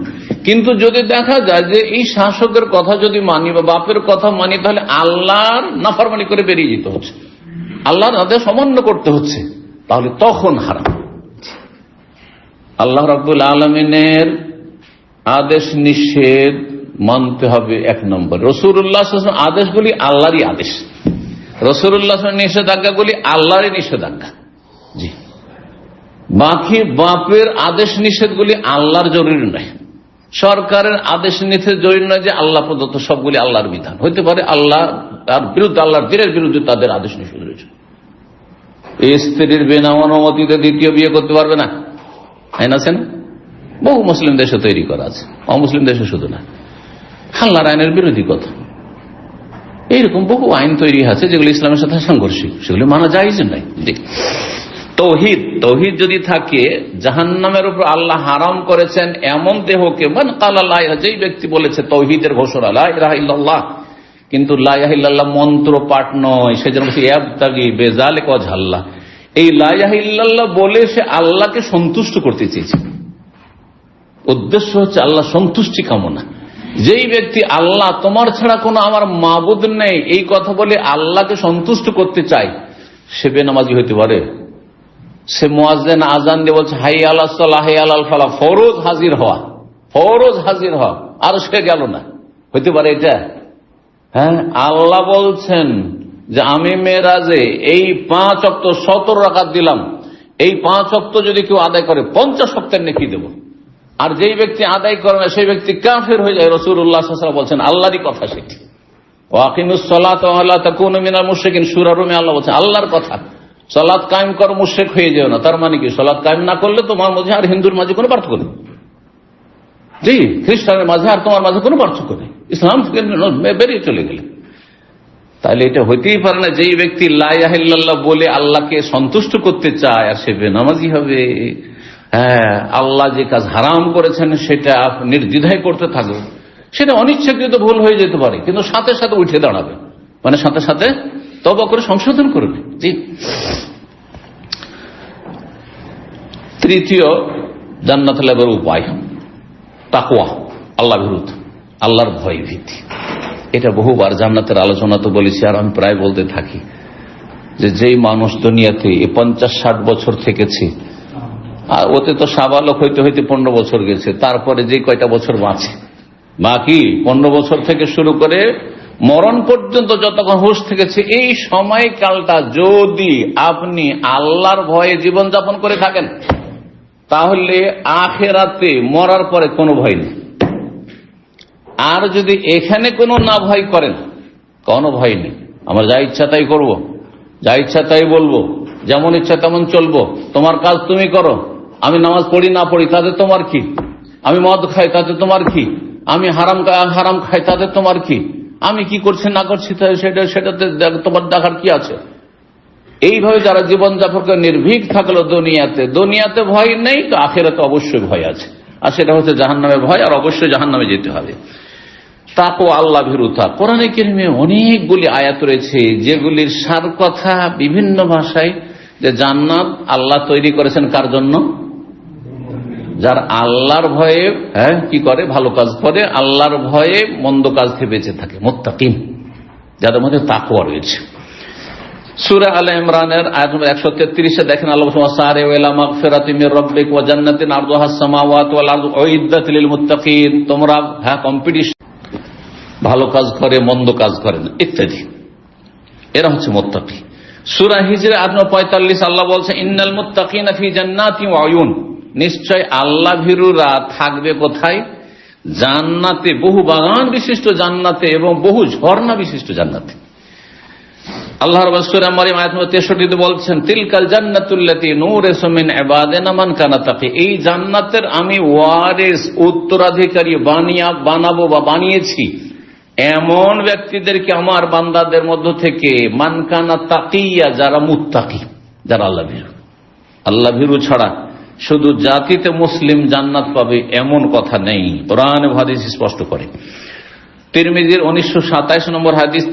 [SPEAKER 1] কিন্তু যদি দেখা যায় যে এই শাসকের কথা যদি মানি বা বাপের কথা মানি, তাহলে আল্লাহর নাফরমানি করে বেরিয়ে যেতে হচ্ছে, আল্লাহর আদেশ অমান্য করতে হচ্ছে, তাহলে তখন হারাম। আল্লাহ রাব্বুল আলামিনের আদেশ নিষেধ মানতে হবে 1 নম্বর। রাসূলুল্লাহ সাল্লাল্লাহু আলাইহি ওয়াসাল্লাম আদেশগুলি আল্লাহরই আদেশ, রাসূলুল্লাহ সাল্লাল্লাহু আলাইহি ওয়াসাল্লাম নিষেধাজ্ঞাগুলি আল্লাহরই নিষেধাজ্ঞা, জি। বাকি বাপের আদেশ নিষেধগুলি আল্লাহর জরুরি নয়, সরকারের আদেশ নিষেধ জরুরি নয় যে আল্লাহ প্রদত্ত সবগুলি আল্লাহর বিধান। হইতে পারে আল্লাহ তার বিরুদ্ধে, আল্লাহর দিনের বিরুদ্ধে তাদের আদেশ নিষেধ রয়েছে। এই স্ত্রীর বিনা অনুমতিতে দ্বিতীয় বিয়ে করতে পারবে না, আইন আছে না, বহু মুসলিম দেশে তৈরি করা আছে, অমুসলিম দেশে শুধু না, আল্লাহর আইনের বিরোধী কথা। এইরকম বহু আইন তৈরি আছে যেগুলো ইসলামের সাথে সাংঘর্ষিক, সেগুলো মানা জায়েজ নাই। তৌহিদ যদি থাকে, জাহান্নামের উপর আল্লাহ হারাম করেছেন এমন দেহকে, মান কালা লা ইলাহা, যেই ব্যক্তি বলেছে তৌহিদের ঘোষণা লা ইলাহা ইল্লাল্লাহ, কিন্তু লা ইলাহা ইল্লাল্লাহ মন্ত্র পাঠ নয়, সেজন্য বলছে ইয়াবতাগি বিযালিকা ওয়াজহাল্লাহ, এই লা ইলাহা ইল্লাল্লাহ বলে সে আল্লাহকে সন্তুষ্ট করতে চেয়েছে, উদ্দেশ্য হচ্ছে আল্লাহ সন্তুষ্টি কামনা। যেই ব্যক্তি আল্লাহ তোমার ছাড়া কোনো আমার মাবুদ নেই এই কথা বলে আল্লাহকে সন্তুষ্ট করতে চায়, সে বেনামাজি হইতে পারে? সে মুয়াজ্জিন আজান দিয়ে বলছে হাইয়া আলাস সালাহ হাইয়া আলাল ফালাহ, ফরজ হাজির হওয়া, আর সে গেল না, হইতে পারে এটা? হ্যাঁ, আল্লাহ বলছেন যে আমি মেরাজে এই 5 ওয়াক্ত 17 রাকাত দিলাম, এই 5 ওয়াক্ত যদি কেউ আদায় করে 50 ওয়াক্তের নেকি দেব। আর যেই ব্যক্তি আদায় করে না সেই ব্যক্তি কাফের হয়ে যায়। রাসূলুল্লাহ সাল্লাল্লাহু আলাইহি ওয়াসাল্লাম বলছেন, আল্লাহরই কথা সেটি, ওয়া আকিমুস সালাতা ওয়া লা তাকুনু মিনাল মুশরিকিন, সূরা রুমে আল্লাহ বলছেন আল্লাহর কথা, সালাত কায়েম করো, মুশরিক হয়ে যেও না। তার মানে কি, সালাত কায়েম না করলে তোমার মাঝে আর হিন্দুর মাঝে কোনো পার্থক্য নেই, জি, খ্রিস্টানের মাঝে আর তোমার মাঝে কোনো পার্থক্য নেই, ইসলাম থেকে বেরিয়ে চলে গেলে। তাহলে এটা হইতেই পারে না যেই ব্যক্তি লা ইলাহা ইল্লাল্লাহ বলে আল্লাহকে সন্তুষ্ট করতে চায় আর সে বেনামাজি হবে। হ্যাঁ, আল্লাহ যে কাজ হারাম করেছেন সেটা নির্দ্বিধায় করতে থাকবে, সেটা অনিচ্ছাকৃত ভুল হয়ে যেতে পারে, কিন্তু সাথে সাথে উঠে দাঁড়াবে, মানে সাথে সাথে তওবা করে সংশোধন করবে। জি, তৃতীয় জান্নাত লাভের উপায় তাকওয়া, আল্লাহ ভীরুত, আল্লাহর ভয় ভীতি। এটা বহুবার জান্নাতের আলোচনা তো বলেছি, আর আমি প্রায় বলতে থাকি যে যেই মানুষ দুনিয়াতে 50-60 বছর থেকেছে, আর ওতে তো সাবালক হইতে হইতে 15 বছর গেছে, তারপরে যে কয়টা বছর বাঁচে, বাকি 15 বছর থেকে শুরু করে মরণ পর্যন্ত যতক্ষণ হুঁশ থেকেছে, এই সময়কালটা যদি আপনি আল্লাহর ভয়ে জীবনযাপন করে থাকেন, তাহলে আখিরাতে মরার পরে কোনো ভয় নেই। আর যদি এখানে কোনো না ভয় করেন, কোনো ভয় নেই, আমরা যা ইচ্ছা তাই করবো, যা ইচ্ছা তাই বলবো, যেমন ইচ্ছা তেমন চলবো, তোমার কাজ তুমি করো, আমি নামাজ পড়ি না পড়ি তাতে তোমার কি, আমি মদ খাই তাতে তোমার কি, আমি হারাম খাই তাতে তোমার কি, আমি কি করছি না করছি সেটাতে তোমার দেখার কি আছে। এইভাবে যারা জীবনযাপন করে নির্ভীক থাকলো দুনিয়াতে ভয় নেই, তো আখিরাতে অবশ্যই ভয় আছে, আর সেটা হচ্ছে জাহান্নামের ভয়, আর অবশ্যই জাহান্নামে যেতে হবে। তাকওয়া, আল্লাহ ভীরুতা। কোরআনে কারিমে অনেকগুলি আয়াত রয়েছে যেগুলির সার কথা বিভিন্ন ভাষায়, যে জান্নাত আল্লাহ তৈরি করেছেন কার জন্য? যার আল্লাহর ভয়ে কি করে, ভালো কাজ করে, আল্লাহর ভয়ে মন্দ কাজ থেকে বেঁচে থাকে, মুত্তাকিন, যাদের মধ্যে তাকওয়া রয়েছে। সূরা আলে ইমরানের আয়াত নম্বর 133-এ দেখেন আল্লাহ সারে ওয়ালা মাগফিরাতিন মির রাব্বিক ওয়া জান্নাতিন আরদুহাস সামাওয়াতু ওয়াল আরদু উইদ্দাত লিল মুত্তাকিন, তোমরা কম্পিটিশন, ভালো কাজ করে মন্দ কাজ করে না ইত্যাদি, এরা হচ্ছে মুত্তাকি। সূরা হিজর আয়াত নম্বর 45 আল্লাহ বলছেন ইন্নাল মুত্তাকিনা ফি জান্নাতিন ওয়া উয়ুন, নিশ্চয় আল্লাহ ভীরুরা থাকবে কোথায়? জান্নাতে, বহু বাগান বিশিষ্ট জান্নাতে এবং বহু ঝর্ণা বিশিষ্ট জান্নাতে। আল্লাহ রাব্বুল সূরা মারিয়াম আয়াত নম্বর 63 বলছেন তিলকাল জান্নাতুল্লাতী নূরিসু মিন ইবাদিনা মান কানা তাকি, এই জান্নাতের আমি ওয়ারিস, উত্তরাধিকারী বানাবো বা বানিয়েছি এমন ব্যক্তিদেরকে আমার বান্দাদের মধ্য থেকে, মান কানা তাকিয়া, যারা মুত্তাকি, যারা আল্লাহ ভীরু। আল্লাহ ভীরু ছাড়া শুধু জাতিতে মুসলিম জান্নাত পাবে এমন কথা নেই, কোরআন ও হাদিস স্পষ্ট করে। তিরমিজির 1927 নম্বর হাদিস,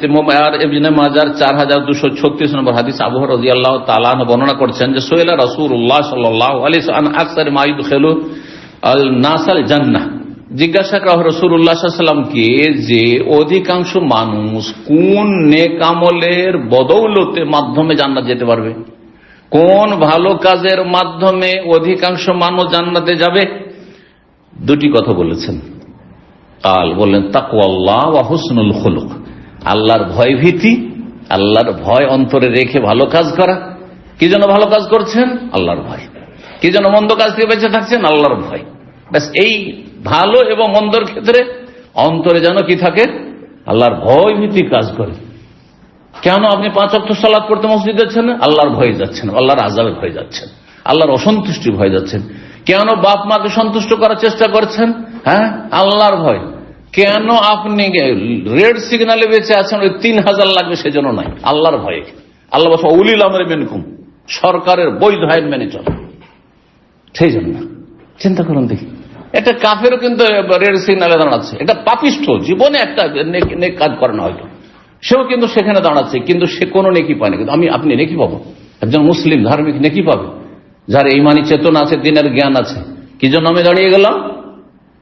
[SPEAKER 1] আর ইবনে মাজার 4236 নম্বর হাদিস, আবু হুরায়রা রাদিয়াল্লাহু তাআলা আনহু বর্ণনা করছেন যে সুইলা রাসূলুল্লাহ সাল্লাল্লাহু আলাইহি ওয়াসাল্লাম আকসার মা ইদখিলু আল নাসাল জান্নাহ, জিজ্ঞাসা করা হয় রাসূলুল্লাহ সাল্লাল্লাহু আলাইহি ওয়াসাল্লামকে যে অধিকাংশ মানুষ কোন নেক আমলের বদৌলতে মাধ্যমে জান্নাত যেতে পারবে, কোন ভালো কাজের মাধ্যমে অধিকাংশ মানুষ জান্নাতে যাবে? দুটি কথা বলেছেন। বললেন তাকওয়াল্লাহ ওয়া হুসনুল খুলুক, আল্লাহর ভয় ভীতি, আল্লাহর ভয় অন্তরে রেখে ভালো কাজ করা। কি জন্য ভালো কাজ করছেন? আল্লাহর ভয়। কি জন্য মন্দ কাজ থেকে বেঁচে থাকছেন? আল্লাহর ভয়। ব্যাস, এই ভালো এবং মন্দর ক্ষেত্রে অন্তরে যেন কি থাকে? আল্লাহর ভয় ভীতি কাজ করে। কেন আপনি 5 ওয়াক্ত সালাত পড়তে মসজিদে যাচ্ছেন না? আল্লাহর ভয়ে যাচ্ছেন, আল্লাহর আযাবের ভয়ে যাচ্ছেন, আল্লাহর অসন্তুষ্টির ভয়ে যাচ্ছেন। কেন বাপ মাকে সন্তুষ্ট করার চেষ্টা করছেন? আল্লাহর ভয়। কেন আপনি রেড সিগন্যালে বেঁচে আছেন, ওই 3000 লাগবে সেজন্য নাই, আল্লাহর ভয়ে। আল্লাহ বলছেন উলিল আমরি মিনকুম, সরকারের বৈধ আইন মেনে চলে। সেই জন্য চিন্তা করুন দেখি, একটা কাফেরও কিন্তু রেড সিগন্যালে দাঁড়াচ্ছে, এটা পাপিষ্ঠ, জীবনে একটা নেক কাজ করে না হয়তো, সেও কিন্তু সেখানে দাঁড়াচ্ছে, কিন্তু সে কোনো নেকি পায় না। কিন্তু আপনি নেকি পাবো, একজন মুসলিম ধার্মিক নেকি পাবে, যার ইমানি চেতনা আছে, দিনের জ্ঞান আছে। কি জন্য আমি দাঁড়িয়ে গেলাম?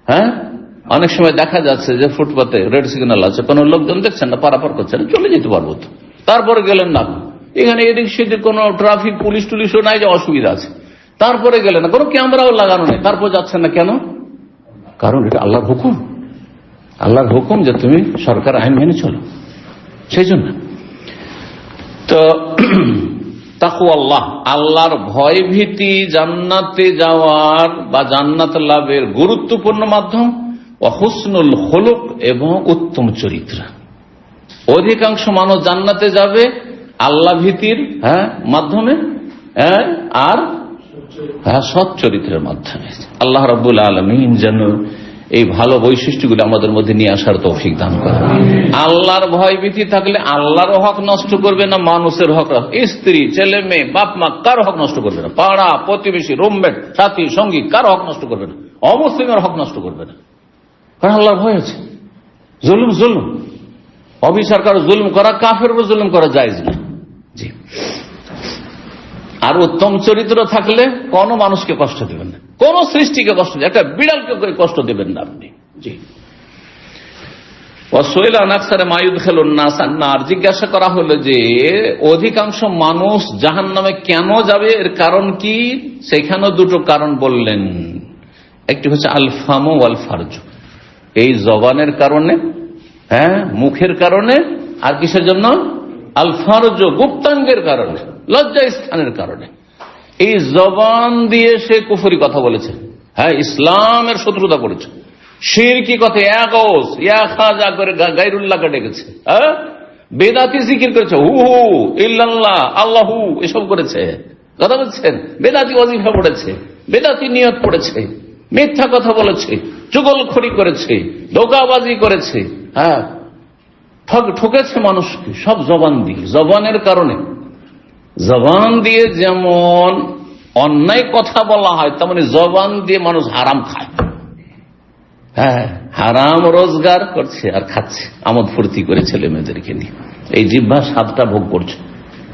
[SPEAKER 1] হ্যাঁ, অনেক সময় দেখা যাচ্ছে যে ফুটপাতে রেড সিগন্যাল আছে, কোন লোকজন দেখছেন না, পারাপার করছেন, চলে যেতে পারবো তো, তারপরে গেলেন না। এখানে এদিক সেদিক কোনো ট্রাফিক পুলিশ টুলিশও নাই যে অসুবিধা আছে, তারপরে গেলেন না, কোনো ক্যামেরাও লাগানো নেই, তারপর যাচ্ছেন না কেন? কারণ এটা আল্লাহর হুকুম, আল্লাহর হুকুম যে তুমি সরকার আইন মেনে চলো। সেই জন্য তো তাকওয়া আল্লাহ, আল্লাহর ভয় ভীতি জান্নাতে যাওয়ার বা জান্নাত লাভের গুরুত্বপূর্ণ মাধ্যম, ও হুসনুল খুলুক, এবং উত্তম চরিত্র। অধিকাংশ মানুষ জান্নাতে যাবে আল্লাহ ভীতির মাধ্যমে আর সৎ চরিত্রের মাধ্যমে। আল্লাহ রাব্বুল আলামিন যেন এই ভালো বৈশিষ্ট্যগুলো আমাদের মধ্যে নিয়ে আসার তৌফিক দান করেন। আল্লাহর ভয় ভীতি থাকলে আল্লাহর হক নষ্ট করবে না, মানুষের হক, স্ত্রী ছেলে মেয়ে বাপ মা কারো হক নষ্ট করবে না, পাড়া প্রতিবেশী রুমমেট সাথী সঙ্গী কারো হক নষ্ট করবে না, অমুসলিমের হক নষ্ট করবে না, কারণ আল্লাহর ভয় আছে। জুলুম অবিচার কারো জুলুম করা, কাফের উপর জুলুম করা জায়েজ না। জি, আর উত্তম চরিত্র থাকলে কোন মানুষকে কষ্ট দেবেন না, কোন সৃষ্টিকে কষ্ট দেবেন, একটা বিড়ালকে কষ্ট দেবেন না আপনি। জি, জিজ্ঞাসা করা হলো যে অধিকাংশ মানুষ জাহান্নামে কেন যাবে, এর কারণ কি? সেখানেও দুটো কারণ বললেন। একটি হচ্ছে আল ফামু ওয়াল ফারজু, এই জবানের কারণে, মুখের কারণে, আর কিসের জন্য? আল ফারজু, গুপ্তাঙ্গের কারণে, লজ্জা স্থানের কারণে। এই জবান দিয়ে সে কুফরি কথা বলেছে, ইসলামের শত্রুতা করেছে, শিরকি কথা, খাজা করে গায়রুল্লাহকে ডেকেছে, বেদাতি জিকির করেছে, হু হু ইল্লাল্লাহ আল্লাহু এসব করেছে, কথা বলছেন, বেদাতি ওয়াজিফা পড়েছে, বেদাতি নিয়ত পড়েছে, মিথ্যা কথা বলেছে, চুগলখড়ি করেছে, ধোঁকাবাজি করেছে, ঠকেছে মানুষকে, সব জবান দিয়ে, জবানের কারণে। জবান দিয়ে যেমন অন্যায় কথা বলা হয়, তেমনি জবান দিয়ে মানুষ হারাম খায়, হারাম রোজগার করছে আর খাচ্ছে, আমোদ ফুর্তি করে ছেলে মেয়েদেরকে নিয়ে। এই জিহ্বা স্বাদটা ভোগ করছে।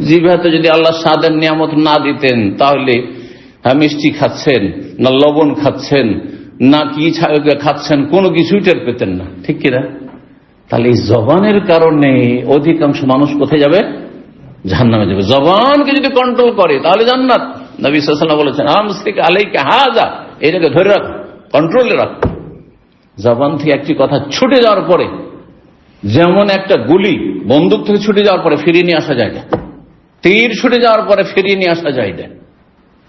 [SPEAKER 1] জিহ্বাতে যদি আল্লাহ স্বাদের নিয়ামত না দিতেন, তাহলে মিষ্টি খাচ্ছেন না লবণ খাচ্ছেন না কি খাচ্ছেন, কোনো কিছুই টের পেতেন না, ঠিক কিনা? তাহলে এই জবানের কারণে অধিকাংশ মানুষ কোথায় যাবে? জাহান্নামে যাবে। জবানকে যদি কন্ট্রোল করে তাহলে জান্নাত। নবী সাল্লাল্লাহু আলাইহি ওয়াসাল্লাম বলেছেন, আমসিক আলাইকা হাযা, এটাকে ধরে রাখ, কন্ট্রোলে রাখ। জবান থেকে একটি কথা ছুটে যাওয়ার পরে, যেমন একটা গুলি বন্দুক থেকে ছুটে যাওয়ার পরে ফিরিয়ে নিয়ে আসা যায় না, তীর ছুটে যাওয়ার পরে ফিরিয়ে নিয়ে আসা যায় না,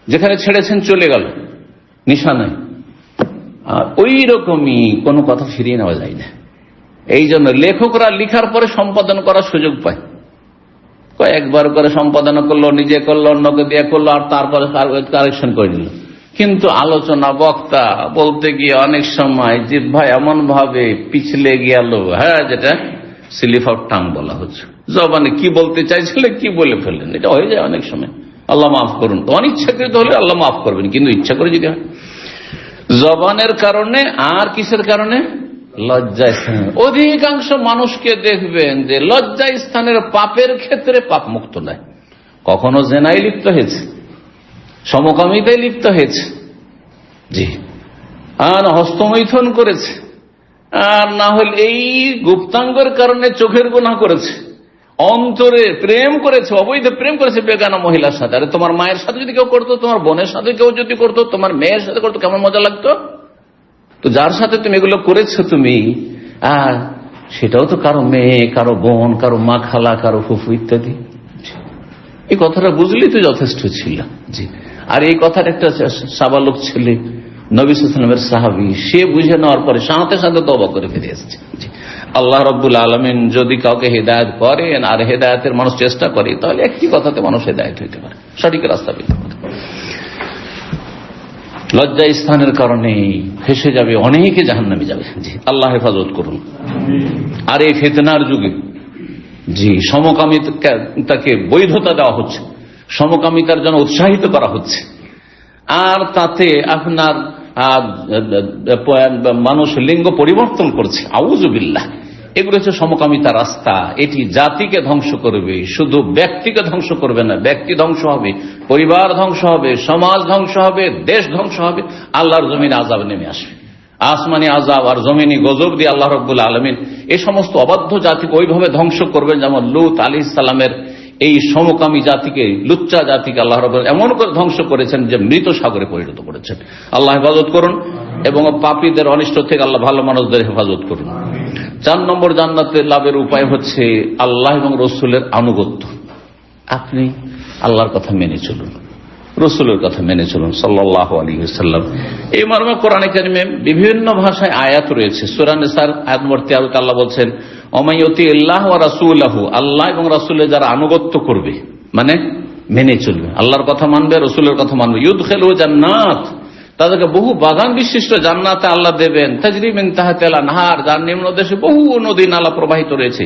[SPEAKER 1] যেখানে ছেড়েছেন চলে গেল, নিশানায়। আর ওই রকমই কোনো কথা ফিরিয়ে নেওয়া যায় না। এই জন্য লেখকরা লিখার পরে সম্পাদন করার সুযোগ পায়, কয়েকবার করে সম্পাদনা করলো, নিজে করলো, অন্যকে দিয়ে করলো, আর তারপরে কারেকশন করে নিল। কিন্তু আলোচনা বক্তা বলতে গিয়ে অনেক সময় জিহ্বা এমন ভাবে পিছলে গেল, যেটা স্লিপ অফ টাং বলা হচ্ছে, জবানে কি বলতে চাইছিলে কি বলে ফেললেন, এটা হয়ে যায় অনেক সময়। আল্লাহ মাফ করুন। তো অনিচ্ছাকৃত হলে আল্লাহ মাফ করবেন, কিন্তু ইচ্ছা করে যদি হয়। জবানের কারণে আর কিসের কারণে? লজ্জা স্থান। অধিকাংশ মানুষকে দেখবেন যে লজ্জা স্থানের পাপের ক্ষেত্রে পাপ মুক্ত নয়। কখনো জেনায় লিপ্ত হয়েছে, সমকামিতায় লিপ্ত হয়েছে, জি, আর হস্তমৈথুন করেছে, আর না হলে এই গুপ্তাঙ্গের কারণে চোখের গুনাহ করেছে, অন্তরে প্রেম করেছে, অবৈধ প্রেম করেছে বেগানা মহিলার সাথে। আরে তোমার মায়ের সাথে যদি কেউ করতো, তোমার বোনের সাথে কেউ যদি করতো, তোমার মেয়ের সাথে করতো, কেমন মজা লাগতো? তো যার সাথে তুমি এগুলো করেছো তুমি, সেটাও তো কারো মেয়ে, কারো বোন, কারো মা, খালা, কারো ফুফু ইত্যাদি। এই কথাটা বুঝলেই তো যথেষ্ট ছিল। জি, আর এই কথার একটা সাবালক ছেলে, নবী সাল্লাল্লাহু আলাইহি ওয়াসাল্লামের সাহাবী, সে বুঝে নেওয়ার পরে সাথে সাথে তওবা করে ফিরে এসেছে। জি, আল্লাহ রাব্বুল আলামিন যদি কাউকে হেদায়েত করেন আর হেদায়েতের মানুষ চেষ্টা করে, তাহলে একটি কথাতে মানুষ হেদায়েত হইতে পারে, সঠিক রাস্তা পেতে পারে। লজ্জা স্থানের কারণে ফেসে যাবে, অনেকে জাহান্নামে যাবে। জি, আল্লাহ হেফাজত করুন। আর এই ফিতনার যুগে, জি, সমকামিতাকে বৈধতা দেওয়া হচ্ছে, সমকামিতার জন্য উৎসাহিত করা হচ্ছে, আর তাতে আপনার মানুষ লিঙ্গ পরিবর্তন করছে, আউযুবিল্লাহ। এগুলো হচ্ছে সমকামিতা রাস্তা। এটি জাতিকে ধ্বংস করবে, শুধু ব্যক্তিকে ধ্বংস করবে না, ব্যক্তি ধ্বংস হবে, পরিবার ধ্বংস হবে, সমাজ ধ্বংস হবে, দেশ ধ্বংস হবে, আল্লাহর জমিনে আযাব নেমে আসবে। আসমানি আযাব আর জমিনি গজব দিয়ে আল্লাহ রাব্বুল আলামিন এই সমস্ত অবাধ্য জাতিকে ওইভাবে ধ্বংস করবেন যেমন লূত আলাইহিস সালামের এই সমকামী জাতিকে, লুচ্চা জাতিকে আল্লাহ রাব্বুল এমন করে ধ্বংস করেছেন যে মৃত সাগরে পরিণত করেছেন। আল্লাহ হেফাজত করুন এবং পাপীদের অনিষ্ট থেকে আল্লাহ ভালো মানুষদের হেফাজত করুন। 4 নম্বর জান্নাতে লাভের উপায় হচ্ছে আল্লাহ এবং রসুলের আনুগত্য। আপনি আল্লাহর কথা মেনে চলুন, রসুলের কথা মেনে চলুন সাল্লাল্লাহু আলাইহি ওয়াসাল্লাম। এই মর্মে কোরআনে কারিমে বিভিন্ন ভাষায় আয়াত রয়েছে। সূরা নিসার আয়াত নম্বর 13 আল্লাহ বলছেন, ওমাইয়ুতি আল্লাহ ওয়া রাসূলাহু, আল্লাহ এবং রাসূলের যারা আনুগত্য করবে মানে মেনে চলবে, আল্লাহর কথা মানবে, রসুলের কথা মানবে, ইউদখিলু জান্নাত, তাদেরকে বহু বাগান বিশিষ্ট জান্নাতে আল্লাহ দেবেন, তাজরি মিন তাহতিল আনহার, যার নিম্নদেশে বহু নদী নালা প্রবাহিত রয়েছে,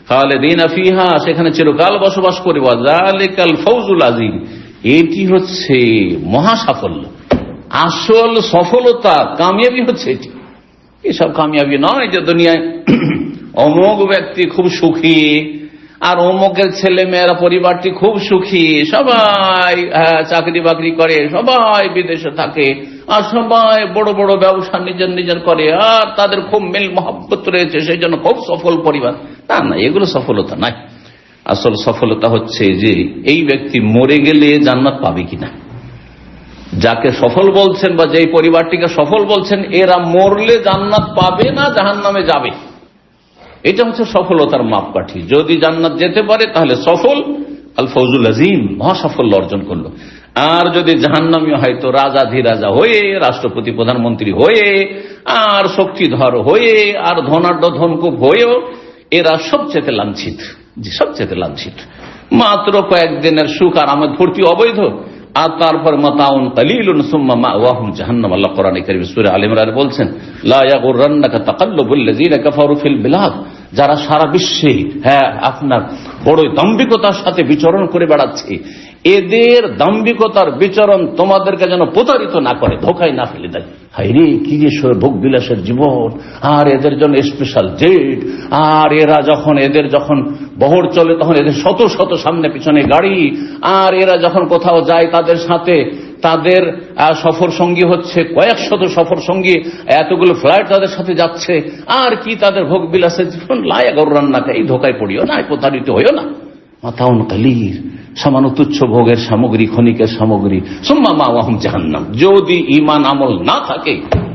[SPEAKER 1] খালিদিনা ফিহা, সেখানে চিরকাল বসবাস করবে, ওয়া যালিকাল ফাওজুল আযীম, এটি হচ্ছে মহা সাফল্য, আসল সফলতা, কামিয়াবি হচ্ছে এটি। এসব কামিয়াবি নয় যে দুনিয়ায় অমুক ব্যক্তি খুব সুখী আর অমুকের ছেলে মেয়েরা পরিবারটি খুব সুখী, সবাই চাকরি বাকরি করে, সবাই বিদেশে থাকে, আর সবাই বড় বড় ব্যবসা নিজের নিজের করে, আর তাদের খুব মিল মহব্বত রয়েছে, সেই জন্য খুব সফল পরিবার। না, এগুলো সফলতা নাই। আসল সফলতা হচ্ছে যে এই ব্যক্তি মরে গেলে জান্নাত পাবে কিনা। যাকে সফল বলছেন বা যেই পরিবারটিকে সফল বলছেন, এরা মরলে জান্নাত পাবে না জাহান্নামে যাবে, এটা হচ্ছে সফলতার মাপকাঠি। যদি জান্নাত যেতে পারে তাহলে সফল, আল ফৌজুল আযীম, মহা সাফল্য অর্জন করলো। আর যদি জাহান্নামী হয় তো রাজাধিরাজা হয়ে, রাষ্ট্রপতি প্রধানমন্ত্রী হয়ে, আর শক্তিধর হয়ে, আর ধনাঢ্য ধনকুব হয়েও এরা সবচেয়ে লাঞ্ছিত, সবচেয়ে লাঞ্ছিত। মাত্র কয়েকদিনের সুখ আর আমেদ ফুর্তি অবৈধ, আর তারপর মাতাউন কালিলুন সুম্মা মাওয়াহুম জাহান্নাম। আল্লাহ কোরআনে কারীম সূরা আলে ইমরানে বলছেন, লা ইয়াগুররান্নাকা তাকাল্লুবুল লাযিনা কাফারু ফিল বিলাদ, যারা সারা বিশ্বে আপনার বড় দাম্ভিকতার সাথে বিচরণ করে বেড়াচ্ছে, এদের দাম্ভিকতার বিচরণ তোমাদেরকে যেন প্রতারিত না করে, ধোকায় না ফেলে দেয়। হায়রে কি যে ভোগ বিলাসের জীবন, আর এদের জন্য স্পেশাল জেট, আর এদের যখন বহর চলে তখন এদের শত শত সামনে পিছনে গাড়ি, আর এরা যখন কোথাও যায় তাদের সাথে তাদের সফর সঙ্গী হচ্ছে কয়েক শত সফর সঙ্গী, এতগুলো ফ্লাইট তাদের সাথে যাচ্ছে, আর কি তাদের ভোগ বিলাসের জীবন। লা ইয়াগুররান্নাকা, এই ধোকায় পড়িও না, প্রতারিত হইও না। মাতাউন কালিল, সামান্য তুচ্ছ ভোগের সামগ্রী, ক্ষণিকের সামগ্রী, সুম্মা মাওয়াহুম জাহান্নাম। যদি ঈমান আমল না থাকে,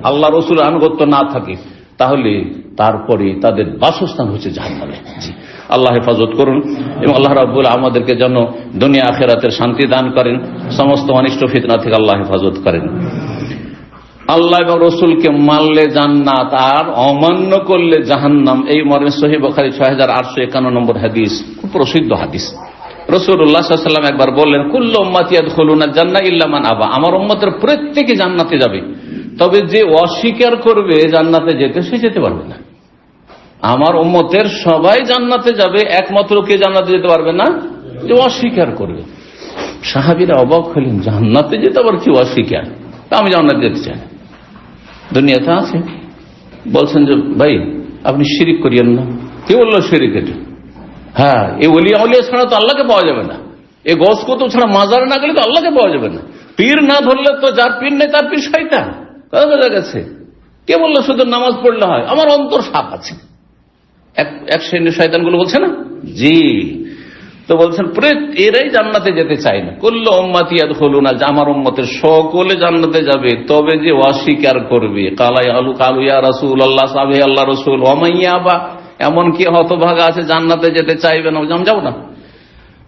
[SPEAKER 1] আল্লাহ রাসূলের আনুগত্য না থাকে, তাহলে তারপরে তাদের বাসস্থান হচ্ছে জাহান্নামে। আল্লাহ হেফাজত করুন এবং আল্লাহ রাব্বুল আমাদেরকে যেন দুনিয়া আখিরাতের শান্তি দান করেন, সমস্ত অনিষ্ট ফিতনা থেকে আল্লাহ হেফাজত করেন। আল্লাহ এবং রসুলকে মানলে জান্নাত আর অমান্য করলে জাহান্নাম। এই মর্মে সহিহ বুখারী 6851 নম্বর হাদিস, খুব প্রসিদ্ধ হাদিস। রাসূলুল্লাহ সাল্লাল্লাহু আলাইহি ওয়াসাল্লাম একবার বললেন, কুল্লু উম্মতি ইয়াদখুলুনা জান্নাহ ইল্লা মান আবা, আমার উম্মতের প্রত্যেকে জান্নাতে যাবে, তবে যে অস্বীকার করবে জান্নাতে যেতে, সে যেতে পারবে না। আমার উম্মতের সবাই জান্নাতে যাবে, একমাত্র কে জান্নাতে যেতে পারবে না, যে অস্বীকার করবে। সাহাবীরা অবাক হলেন, জান্নাতে যেতে আবার কি অস্বীকার? আমি জান্নাতে যেতে চাই না, দুনিয়াতে আছে। বলছেন যে ভাই আপনি শিরিক করিয়েন না। কে বললো শিরিক? এটা এই ওলিয়া উলিয়া ছাড়া তো আল্লাহকে পাওয়া যাবে না, এই গস কুতুব ছাড়া মাজারে না গেলে তো আল্লাহকে পাওয়া যাবে না, পীর না ধরলে তো যার পীর নেই তার পীর শয়তান। কথা বোঝা গেছে? কে বললো শুধু নামাজ পড়লে হয়? আমার অন্তর সাপ আছে। এক শ্রেণীর শয়তানগুলো বলছে না, জি। তো বলছেন এরাই জান্নাতে যেতে চায় না। কুল্লু উম্মতি ইয়াদখুলুনা, আমার উম্মতের সকলে জান্নাতে যাবে, তবে যে অস্বীকার করবে। কালু ইয়া রাসূলুল্লাহ, সাহাবী আল্লাহ রাসূল, ওয়া মান ইয়াবা, এমন কি হতভাগা আছে জান্নাতে যেতে চাইবে না? আমি যাব না।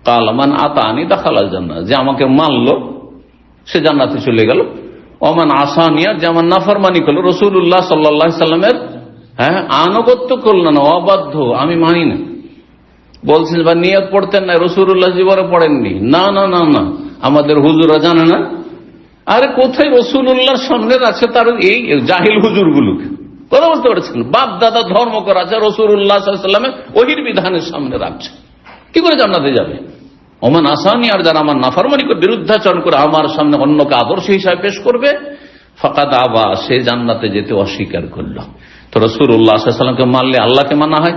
[SPEAKER 1] কাল মান আতানি দাখালাল জান্নাহ, যে আমাকে মানলো সে জান্নাতে চলে গেল। ওমান আসানিয়া, যে আমার নাফরমানি করলো, রাসূলুল্লাহ সাল্লাল্লাহু আলাইহি সাল্লামের আনুগত্য করল না, অবাধ্য, আমি মানি না। বলছেন বা নিয়ত পড়তেন না, রাসূলুল্লাহ জীবনে পড়েননি। না না না না, আমাদের হুজুররা জানে না। আরে কোথায় রাসূলুল্লাহর সামনে আছে তার এই জাহিল হুজুরগুলোকে, কথা বলতে পারছেন? বাপ দাদা ধর্ম করা আছে, রাসূলুল্লাহ সাল্লাল্লাহু আলাইহি ওয়াসাল্লামের ওহীর বিধানের সামনে রাখছে, কি করে জান্নাতে যাবে? ওমান আসানি, আর যারা আমার নাফরমানি করে বিরুদ্ধাচরণ করে আমার সামনে অন্যকে আদর্শ হিসাবে পেশ করবে, ফাকাদ আবা, সে জান্নাতে যেতে অস্বীকার করল। তো রাসূলুল্লাহ সাল্লাল্লাহু আলাইহি ওয়াসাল্লামকে মানলে আল্লাহকে মানা হয়,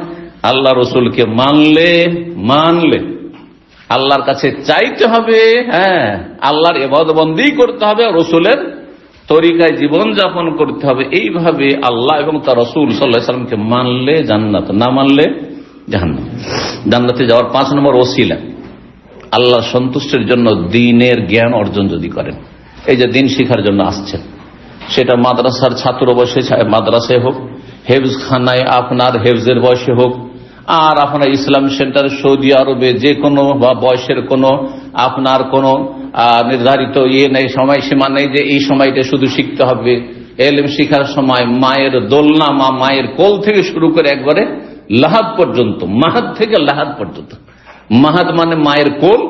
[SPEAKER 1] আল্লাহ রসুলকে মানলে আল্লাহর কাছে চাইতে হবে, হ্যাঁ, আল্লাহর ইবাদত বন্দেগী করতে হবে, রসুলের তরিকায় জীবন যাপন করতে হবে। এইভাবে আল্লাহ এবং তার রসুল সাল্লাল্লাহু আলাইহি ওয়াসাল্লামকে মানলে জান্নাত, না মানলে জাহান্নাম। জান্নাতে যাওয়ার 5 নম্বর ওসিলা, আল্লাহর সন্তুষ্টির জন্য দ্বীনের জ্ঞান অর্জন যদি করেন। এই যে দ্বীন শিখার জন্য আসছেন, সেটা মাদ্রাসার ছাত্র বয়সে মাদ্রাসায় হোক, হেফজ খানায় আপনার হেফজের বয়সে হোক, আর আপনার ইসলাম সেন্টার সৌদি আরবে যে কোনো বা বয়সের কোনো আপনার কোনো নির্ধারিত নেই, সময়সীমা নেই যে এই সময়টা শুধু শিখতে হবে। এলেম শিখার সময় মায়ের দোলনা, মায়ের কোল থেকে শুরু করে একবারে লাহাদ পর্যন্ত, মাহাদ থেকে লাহাদ পর্যন্ত। মাহাদ মানে মায়ের কোল,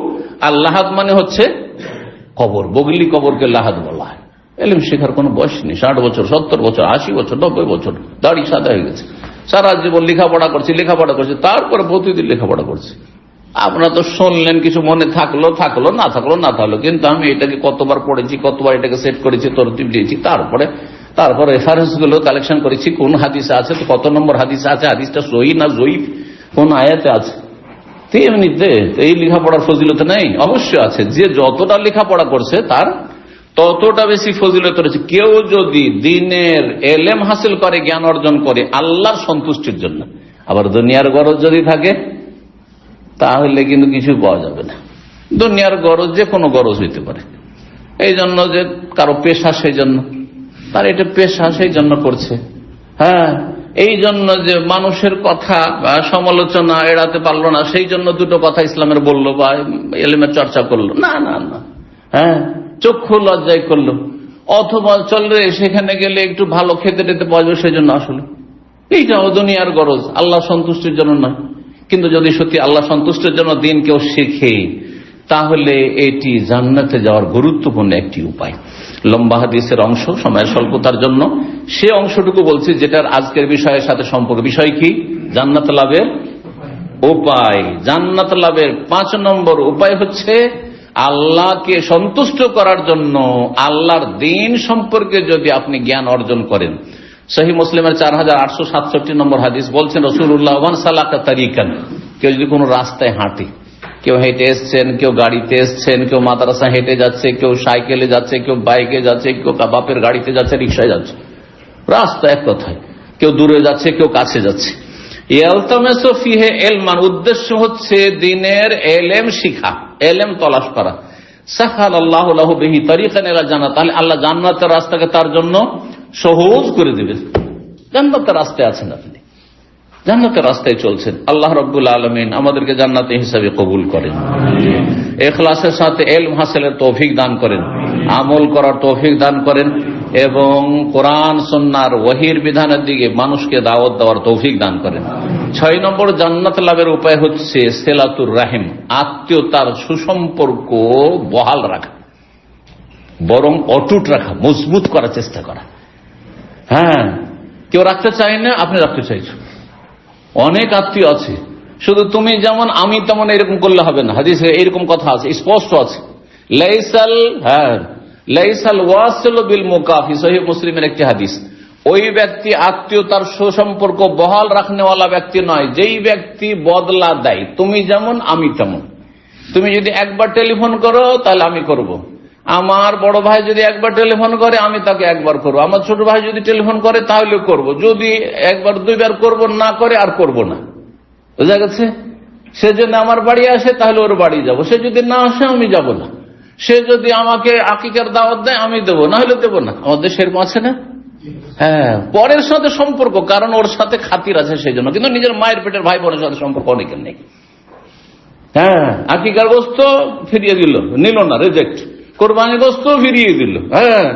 [SPEAKER 1] আর লাহাদ মানে হচ্ছে কবর, বগলি কবরকে লাহাদ বলা হয়। এলেম শেখার কোনো বয়স নেই, 60 বছর, 70 বছর, 80 বছর, 90 বছর, দাড়ি সাদা হয়ে গেছে, সারা জীবন লেখাপড়া করছে, তারপরে প্রতিদিন লেখাপড়া করছে। আপনারা তো শুনলেন, কিছু মনে থাকলো, না থাকলো, কিন্তু আমি এটাকে কতবার পড়েছি, কতবার এটাকে সেট করেছি, তরতিব দিয়েছি, তারপরে রেফারেন্স গুলো কালেকশন করেছি, কোন হাদিসে আছে, তো কত নম্বর হাদিসে আছে, হাদিসটা সহিহ না জয়ীফ, কোন আয়াতে আছে। এমনিতে এই লেখাপড়ার ফজিলত নেই? অবশ্যই আছে। যে যতটা লেখাপড়া করছে তার ততটা বেশি ফজিলত রয়েছে। কেউ যদি দ্বীনের এলেম হাসিল করে, জ্ঞান অর্জন করে আল্লাহর সন্তুষ্টির জন্য, আবার দুনিয়ার গরজ যদি থাকে তাহলে কিন্তু কিছু পাওয়া যাবে না। দুনিয়ার গরজ যে কোনো গরজ হইতে পারে, এই জন্য যে কারো পেশা, সেই জন্য তার এটা পেশা, সেই জন্য করছে। হ্যাঁ, এই জন্য যে মানুষের কথা বা সমালোচনা এড়াতে পারলো না, সেই জন্য দুটো কথা ইসলামের বললো বা এলেমের চর্চা করলো না। হ্যাঁ, চক্ষু লজ্জায় করলো, অথবা চললে সেখানে গেলে একটু ভালো খেতে টেতে পাওয়া যাবে, সেই জন্য আসলে এইটাও দুনিয়ার গরজ, আল্লাহ সন্তুষ্টির জন্য নয়। কিন্তু যদি সত্যি আল্লাহ সন্তুষ্টির জন্য দিন কেউ শেখে, তাহলে এটি জান্নাতে যাওয়ার গুরুত্বপূর্ণ একটি উপায়। লম্বা হাদিসের অংশ, সময়ের স্বল্পতার জন্য সে অংশটুকু বলছি যেটার আজকের বিষয়ের সাথে সম্পর্ক। বিষয় কি? জান্নাত লাভের উপায়। জান্নাত লাভের 5 নম্বর উপায় হচ্ছে আল্লাহকে সন্তুষ্ট করার জন্য আল্লাহর দ্বীন সম্পর্কে যদি আপনি জ্ঞান অর্জন করেন। সহিহ মুসলিমের 4867 নম্বর হাদিস বলছেন রাসূলুল্লাহ, ওয়ান সালাকা তারিকান, কেউ যদি কোনো রাস্তায় হাঁটে, কেউ হেঁটে এসছেন, কেউ গাড়িতে এসছেন, কেউ মাদ্রাসা হেঁটে যাচ্ছে, কেউ সাইকেলে যাচ্ছে, কেউ বাইকে যাচ্ছে, কেউ বাপের গাড়িতে যাচ্ছে, রিক্সায় যাচ্ছে, রাস্তা এক কথায়, কেউ দূরে যাচ্ছে, কেউ কাছে যাচ্ছে। ইয়ালতামিসু ফিহি ইলমান, উদ্দেশ্য হচ্ছে দ্বীনের এলেম শিখা, এলেম তলাশ করা। সাহালাল্লাহু লাহু বিহি তারিকান ইলা জান্নাত, তাহলে আল্লাহ জান্নাতের রাস্তাকে তার জন্য সহজ করে দিবেন। জান্নাতের রাস্তায় আছেন আপনি, জান্নাতের রাস্তায় চলছেন। আল্লাহ রাব্বুল আলামিন আমাদেরকে জান্নাতে হিসাবে কবুল করেন, ইখলাসের সাথে ইলম হাসিলের তৌফিক দান করেন, আমল করার তৌফিক দান করেন, এবং কোরআন সুন্নাহর ওহীর বিধানের দিকে মানুষকে দাওয়াত দেওয়ার তৌফিক দান করেন। 6 নম্বর জান্নাত লাভের উপায় হচ্ছে সিলাতুর রাহিম, আত্মীয়তার সুসম্পর্ক বহাল রাখা, বরং অটুট রাখা, মজবুত করার চেষ্টা করা। হ্যাঁ, কেউ রাখতে চায় না, আপনি রাখতে চাইছো। অনেক আত্মীয় আছে, শুধু তুমি যেমন আমি তেমন এরকম করলে হবে না। হাদিসে এরকম কথা আছে, স্পষ্ট আছে, লাইসাল ওয়াসিলু বিল মুকাফি, সহিহ মুসলিমের একটি হাদিস। ওই ব্যক্তি আত্মীয়তার সুসম্পর্ক বহাল রাখনেওয়ালা ব্যক্তি নয় যেই ব্যক্তি বদলা দেয়, তুমি যেমন আমি তেমন। তুমি যদি একবার টেলিফোন করো তাহলে আমি করব, আমার বড় ভাই যদি একবার টেলিফোন করে আমি তাকে একবার করবো, আমার ছোট ভাই যদি টেলিফোন করে তাহলে করব, যদি একবার 2বার করব না করে আর করব না। বোঝা গেছে? সে যদি আমার বাড়ি আসে তাহলে ওর বাড়ি যাব, সে যদি না আসে আমি যাব না। সে যদি আমাকে আকিকার দাওয়াত দেয় আমি দেবো, না হলে দেবো না। আমাদের সেরকম আছে না? হ্যাঁ, পরের সাথে সম্পর্ক, কারণ ওর সাথে খাতির আছে সেই জন্য, কিন্তু নিজের মায়ের পেটের ভাই বোনের সাথে সম্পর্ক অনেকের নেই। হ্যাঁ, আকিকার গোস্ত ফিরিয়ে দিল, নিল না, রিজেক্ট। কোরবানি গোস্ত ফিরিয়ে দিল। হ্যাঁ,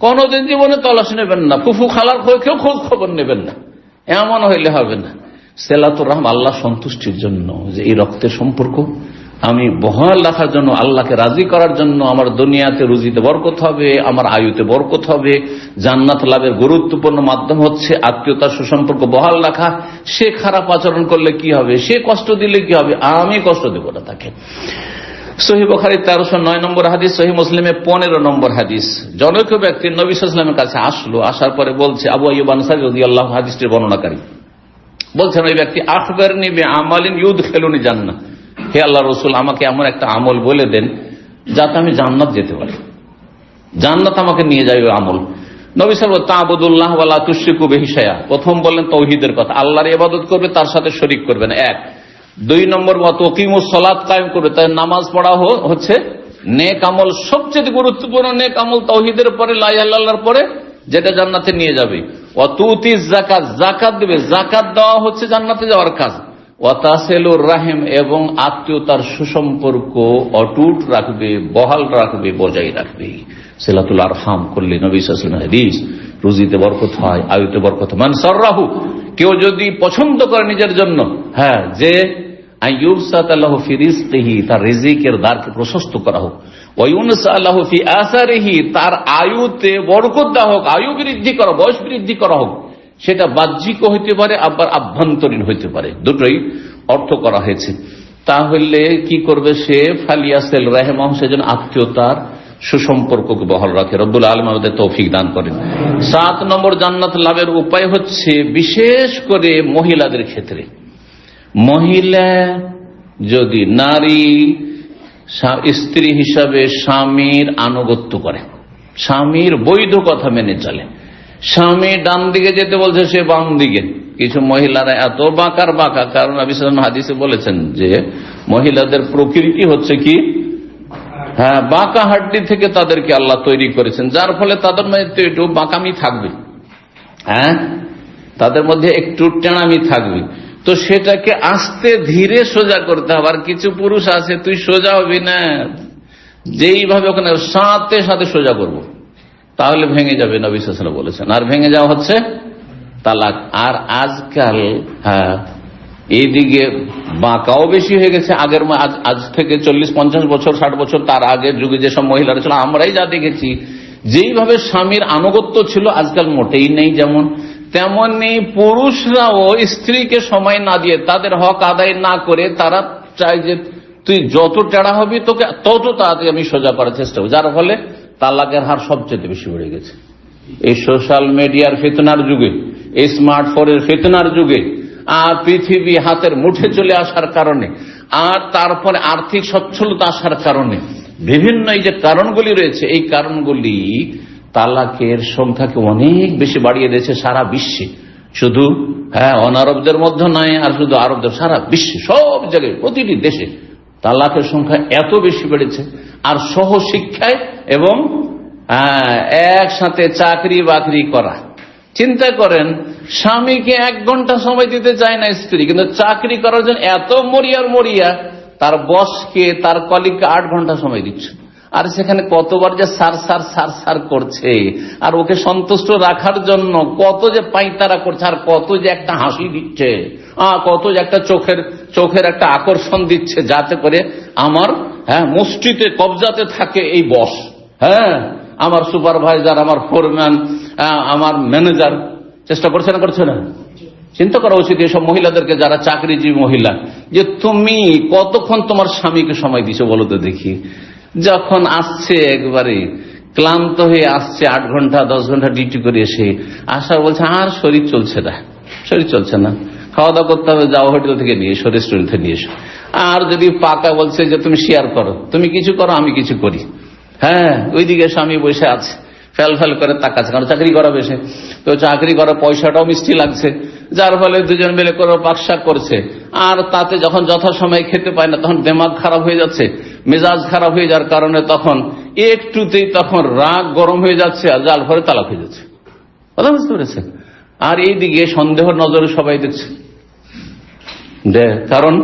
[SPEAKER 1] কোনদিন জীবনে তলাশ নেবেন না, ফুফু খালার কেউ খোঁজ খবর নেবেন না, এমন হইলে হবে না। সিলাতুর রাহম আল্লাহ সন্তুষ্টির জন্য, যে এই রক্তের সম্পর্ক আমি বহাল রাখার জন্য, আল্লাহকে রাজি করার জন্য, আমার দুনিয়াতে রুজিতে বরকত হবে, আমার আয়ুতে বরকত হবে। জান্নাত লাভের গুরুত্বপূর্ণ মাধ্যম হচ্ছে আত্মীয়তার সুসম্পর্ক বহাল রাখা। সে খারাপ আচরণ করলে কি হবে, সে কষ্ট দিলে কি হবে, আমি কষ্ট দেব না তাকে। সহিহ বুখারী 1309 নম্বর হাদিস, সহিহ মুসলিমে 15 নম্বর হাদিস। জনৈক ব্যক্তি নবী সাল্লাল্লাহু আলাইহি ওয়াসাল্লামের কাছে আসলো, আসার পরে বলছে, আবু আইয়ুব আনসারী রাদিয়াল্লাহু হাদিসটির বর্ণনাকারী বলছেন, ওই ব্যক্তি আখবিরনি বিআমালিন ইউদখিলুনি জান্নাহ, হে আল্লাহর রাসূল, আমাকে এমন একটা আমল বলে দেন যাতে আমি জান্নাত যেতে পারি, জান্নাত আমাকে নিয়ে যায় ওই আমল। নবী সাল্লাল্লাহু আলাইহি ওয়াসাল্লাম তা'বুদুল্লাহ ওয়া লা তুশরিকু বিহি শাইআ, প্রথম বললেন তাওহীদের কথা, আল্লাহর ইবাদত করবে, তার সাথে শরীক করবে না, এক। 2 নম্বর ওয়া তুকিমুস সালাত, কায়েম করবে, তাই নামাজ পড়া হচ্ছে নেক আমল, সবচেয়ে গুরুত্বপূর্ণ নেক আমল তাওহীদের পরে, লা ইলাহা ইল্লাল্লাহর পরে, যেটা জান্নাতে নিয়ে যাবে। ওয়া তুতিজ যাকাত, যাকাত দেবে, যাকাত দেওয়া হচ্ছে জান্নাতে যাওয়ার কাজ। ওয়া তাসিলুর রাহিম, এবং আত্মীয়তার সুসম্পর্ক অটুট রাখবে, বহাল রাখবে, বজায় রাখবে। সিলাতুল আরহাম করলে নবী সাল্লাল্লাহু আলাইহি ওয়াসাল্লাম হাদিস, রুজিতে বরকত হয়, আয়ুতে বরকত হয়। মান সাররাহু, কেউ যদি পছন্দ করে নিজের জন্য, হ্যাঁ, যে আইয়ুবসাত লাহু ফি রিজকিহি, তার রিজিকের দ্বারকে প্রশস্ত করা হোক, ওয়া ইউনসা লাহু ফি আসারিহি, তার আয়ুতে বরকত দেওয়া হোক, আয়ু বৃদ্ধি করা, বয়স বৃদ্ধি করা হোক, সেটা বাহ্যিক হইতে পারে, আবার আভ্যন্তরীণ হইতে পারে, দুটোই অর্থ করা হয়েছে। তাহলে কি করবে সে? ফালিয়াসিল রাহিমাহু, সেজন্য আত্মীয়তার সুসম্পর্ককে বহাল রাখে। রব্বুল আলামিন আমাদের তৌফিক দান করেন। 7 নম্বর জান্নাত লাভের উপায় হচ্ছে, বিশেষ করে মহিলাদের ক্ষেত্রে, মহিলা যদি নারী স্ত্রী হিসাবে স্বামীর আনুগত্য করে, স্বামীর বৈধ কথা মেনে চলে, স্বামী ডান দিকে যেতে বলছে সে বাম দিকে। কিছু মহিলারা এত বাঁকার বাঁকা, কারণ নবী সাল্লাল্লাহু আলাইহি ওয়াসাল্লাম হাদিসে বলেছেন যে মহিলাদের প্রকৃতি হচ্ছে কি, হ্যাঁ, বাঁকা হাড্ডি থেকে তাদেরকে আল্লাহ তৈরি করেছেন, যার ফলে তাদের মধ্যে একটু বাঁকামি থাকবে, হ্যাঁ, তাদের মধ্যে একটু টেঁড়ামি থাকবে। তো সেটাকে আস্তে ধীরে সোজা করতে হবে। আর কিছু পুরুষ আছে, তুই সোজা হবি না, যেইভাবে ওখানে সাথে সাথে সোজা করবো, তাহলে ভেঙে যাবে, নবী সাল্লাল্লাহু আলাইহি ওয়াসাল্লাম বলেছেন। আর ভেঙে যাওয়া হচ্ছে তালাক। আর আজকাল, হ্যাঁ, এইদিকে বাঁকাও বেশি হয়ে গেছে। আগের আজ থেকে 40-50 বছর, 60 বছর তার আগের যুগে যেসব মহিলারা ছিল, আমরাই যা দেখেছি, যেইভাবে স্বামীর আনুগত্য ছিল আজকাল মোটেই নেই। যেমন তেমনি পুরুষরাও স্ত্রীকে সময় না দিয়ে, তাদের হক আদায় না করে, তারা চায় যে তুই যত টেড়া হবি তোকে তত তাড়াতাড়ি আমি সোজা করার চেষ্টা করব, যার ফলে তালাকের হার সবচেয়ে বেশি বেড়ে গেছে। এই সোশ্যাল মিডিয়ার ফিতনার যুগে, এই স্মার্টফোনের ফিতনার যুগে, আর পৃথিবী হাতের মুঠে চলে আসার কারণে, আর তারপরে আর্থিক সচ্ছলতা আসার কারণে, বিভিন্ন এই যে কারণগুলি রয়েছে, এই কারণগুলি তালাকের সংখ্যাকে অনেক বেশি বাড়িয়ে দিয়েছে সারা বিশ্বে। শুধু, হ্যাঁ, অনারবদের মধ্যে নয়, আর শুধু আরবদের, সারা বিশ্বে সব জায়গায়, প্রতিটি দেশে তালাকের সংখ্যা এত বেশি বেড়েছে। আর সহশিক্ষায় এবং একসাথে চাকরি বাকরি করা, চিন্তা করেন, স্বামীকে 1 ঘন্টা সময় দিতে চায় না স্ত্রী, কিন্তু চাকরি করার জন্য এত মরিয়া তার বসকে, তার কলিগকে 8 ঘন্টা সময় দিচ্ছে। আর সেখানে কতবার যে সার করছে, আর ওকে সন্তুষ্ট রাখার জন্য কত যে পাইতারা করছে, আর কত যে একটা হাসি দিচ্ছে, কত যে একটা চোখের একটা আকর্ষণ দিচ্ছে, যাতে করে আমার, হ্যাঁ, মুষ্টিতে কবজাতে থাকে এই বস, হ্যাঁ, আমার সুপারভাইজার, আমার ফোরম্যান, আমার ম্যানেজার। চেষ্টা করছে না, করছে না? চিন্তা করা উচিত এসব মহিলাদেরকে, যারা চাকরিজীবী মহিলা, যে তুমি কতক্ষণ তোমার স্বামীকে সময় দিছো বলো তো দেখি। যখন আসছে একবারে ক্লান্ত হয়ে আসছে, 8 ঘন্টা 10 ঘন্টা ডিউটি করে এসে আসার বলছে, আর শরীর চলছে না, খাওয়া দাওয়া করতে হবে, যাও হোটেল থেকে নিয়ে এসো, রেস্টুরেন্ট থেকে নিয়ে এসো। আর যদি পাকা বলছে যে তুমি শেয়ার করো, তুমি কিছু করো আমি কিছু করি, হ্যাঁ, ওইদিকে স্বামী বসে আছে, ফেল করে তাকাচ্ছে, কারণ চাকরি করা বেশি, তো চাকরি করার পয়সাটাও মিষ্টি লাগছে, যার ফলে দুজন মিলে করে পাকশাক করছে। আর তাতে যখন যথাসময়ে খেতে পায় না, তখন দিমাগ খারাপ হয়ে যাচ্ছে, মেজাজ খারাপ হয়ে যাওয়ার কারণে তখন একটুতেই তখন রাগ গরম হয়ে যাচ্ছে, আর যার ফলে তালাক হয়ে যাচ্ছে। কথা বুঝতে পেরেছেন? আর এইদিকে সন্দেহের নজরে সবাই দেখছে, কারণ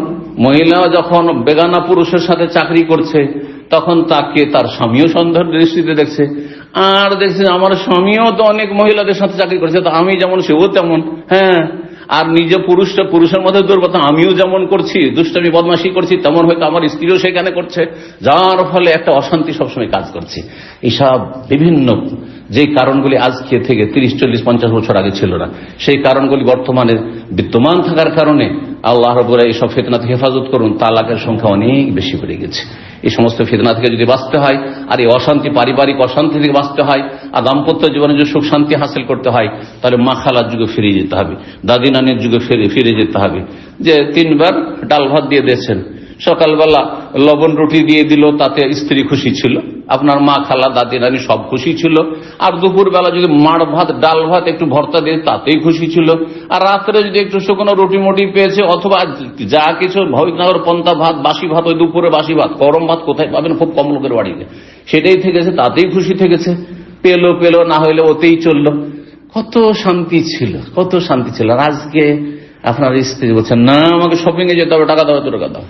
[SPEAKER 1] মহিলা যখন বেগানা পুরুষের সাথে চাকরি করছে, তখন তাকে তার স্বামীও সন্দেহের দৃষ্টিতে দেখছে, আর দেখছে আমার স্বামীও তো অনেক মহিলাদের সাথে চাকরি করছে, তো আমি যেমন সেও তেমন, হ্যাঁ, আর নিজে পুরুষের মধ্যে দুর্বলতা, আমিও যেমন করছি, দুষ্টামি বদমাশি করছি, তেমন হয়তো আমার স্ত্রীও সেখানে করছে, যার ফলে একটা অশান্তি সবসময় কাজ করছে। এইসব বিভিন্ন যে কারণগুলি আজকে থেকে 30-40-50 বছর আগে ছিল না, সেই কারণগুলি বর্তমানে বিদ্যমান থাকার কারণে আল্লাহ রাব্বুল এইসব ফিতনা থেকে হেফাজত করুন, তালাকের সংখ্যা অনেক বেশি বেড়ে গেছে। এই সমস্ত ফিতনা থেকে যদি বাঁচতে হয়, আর এই অশান্তি, পারিবারিক অশান্তি থেকে বাঁচতে হয়, আর দাম্পত্য জীবনে যদি সুখ শান্তি হাসিল করতে হয়, তাহলে মা খালার যুগে ফিরে যেতে হবে, দাদি নানির যুগে ফিরে যেতে হবে। যে 3 বার ডাল ভাত দিয়ে দিয়েছেন, সকালবেলা লবণ রুটি দিয়ে দিল, তাতে স্ত্রী খুশি ছিল, আপনার মা খালা দাদি নানি সব খুশি ছিল। আর দুপুর বেলা যদি মাড় ভাত, ডাল ভাত, একটু ভর্তা দিয়ে তাতেই খুশি ছিল। আর রাত্রে যদি একটু শুকনো রুটি মুটি পেয়েছে, অথবা যা কিছু ভবিকনগর পন্থা ভাত, বাসি ভাত, ওই দুপুরে বাসি ভাত, গরম ভাত কোথায় পাবেন, খুব কম লোকের বাড়িতে, সেটাই থেকেছে, তাতেই খুশি থেকেছে। পেলো না হইলে ওতেই চললো। কত শান্তি ছিল, কত শান্তি ছিল। আর আজকে আপনার স্ত্রী বলছেন, না আমাকে শপিং এ যেতে হবে, টাকা দাও, টাকা দাও।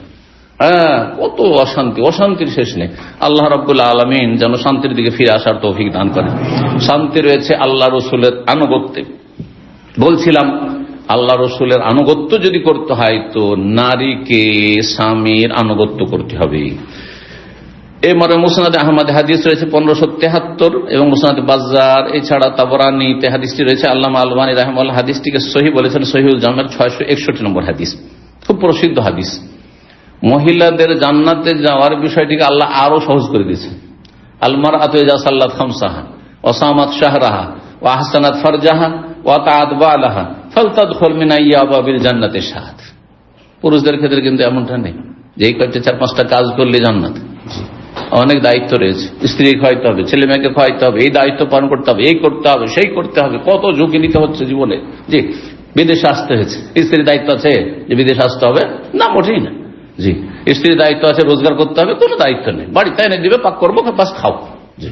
[SPEAKER 1] হ্যাঁ, কত অশান্তি, অশান্তির শেষ নেই। আল্লাহ রাব্বুল আলামিন যেন শান্তির দিকে ফিরে আসার তৌফিক দান করেন। শান্তি রয়েছে আল্লাহ রসুলের আনুগত্যে। বলছিলাম, আল্লাহ রসুলের আনুগত্য যদি করতে হয়, তো নারীকে স্বামীর আনুগত্য করতে হবে। এই মর্মে মুসনাদে আহমদ হাদিস রয়েছে 1573 এবং মুসনাদে বাজ্জার, এছাড়া তাবরানীতে হাদিসটি রয়েছে। আল্লামা আলবানী রাহিমাহুল্লাহ হাদিসটিকে সহিহ বলেছেন, সহিহুল জামের 661 নম্বর হাদিস, খুব প্রসিদ্ধ হাদিস। মহিলাদের জান্নাতে যাওয়ার বিষয়টিকে আল্লাহ আরো সহজ করে দিয়েছে। আলমারআতু ইযা সাল্লাত খামসাহা ওয়া সামাত শাহরাহা ওয়া আহসানাত ফারজাহা ওয়া তাআত বালাহা ফালতাদখুল মিন আইয়াবিল জান্নাতি শাহাদ। পুরুষদের ক্ষেত্রে কিন্তু এমনটা নেই যে এই কয়েকটা 4-5টা কাজ করলে জান্নাত। অনেক দায়িত্ব রয়েছে, স্ত্রী খাওয়াইতে হবে, ছেলে মেয়েকে খাওয়াইতে হবে, এই দায়িত্ব পালন করতে হবে, এই করতে হবে, সেই করতে হবে, কত ঝুঁকি নিতে হচ্ছে জীবনে। জি, বিদেশে আসতে হয়েছে, স্ত্রীর দায়িত্ব আছে যে বিদেশে আসতে হবে? না, মোটেই না। জি, স্ত্রীর দায়িত্ব আছে রোজগার করতে হবে? কোনো দায়িত্ব নেই, বাড়িতে এনে দিবে, পাক করবো, বাস খাও। জি,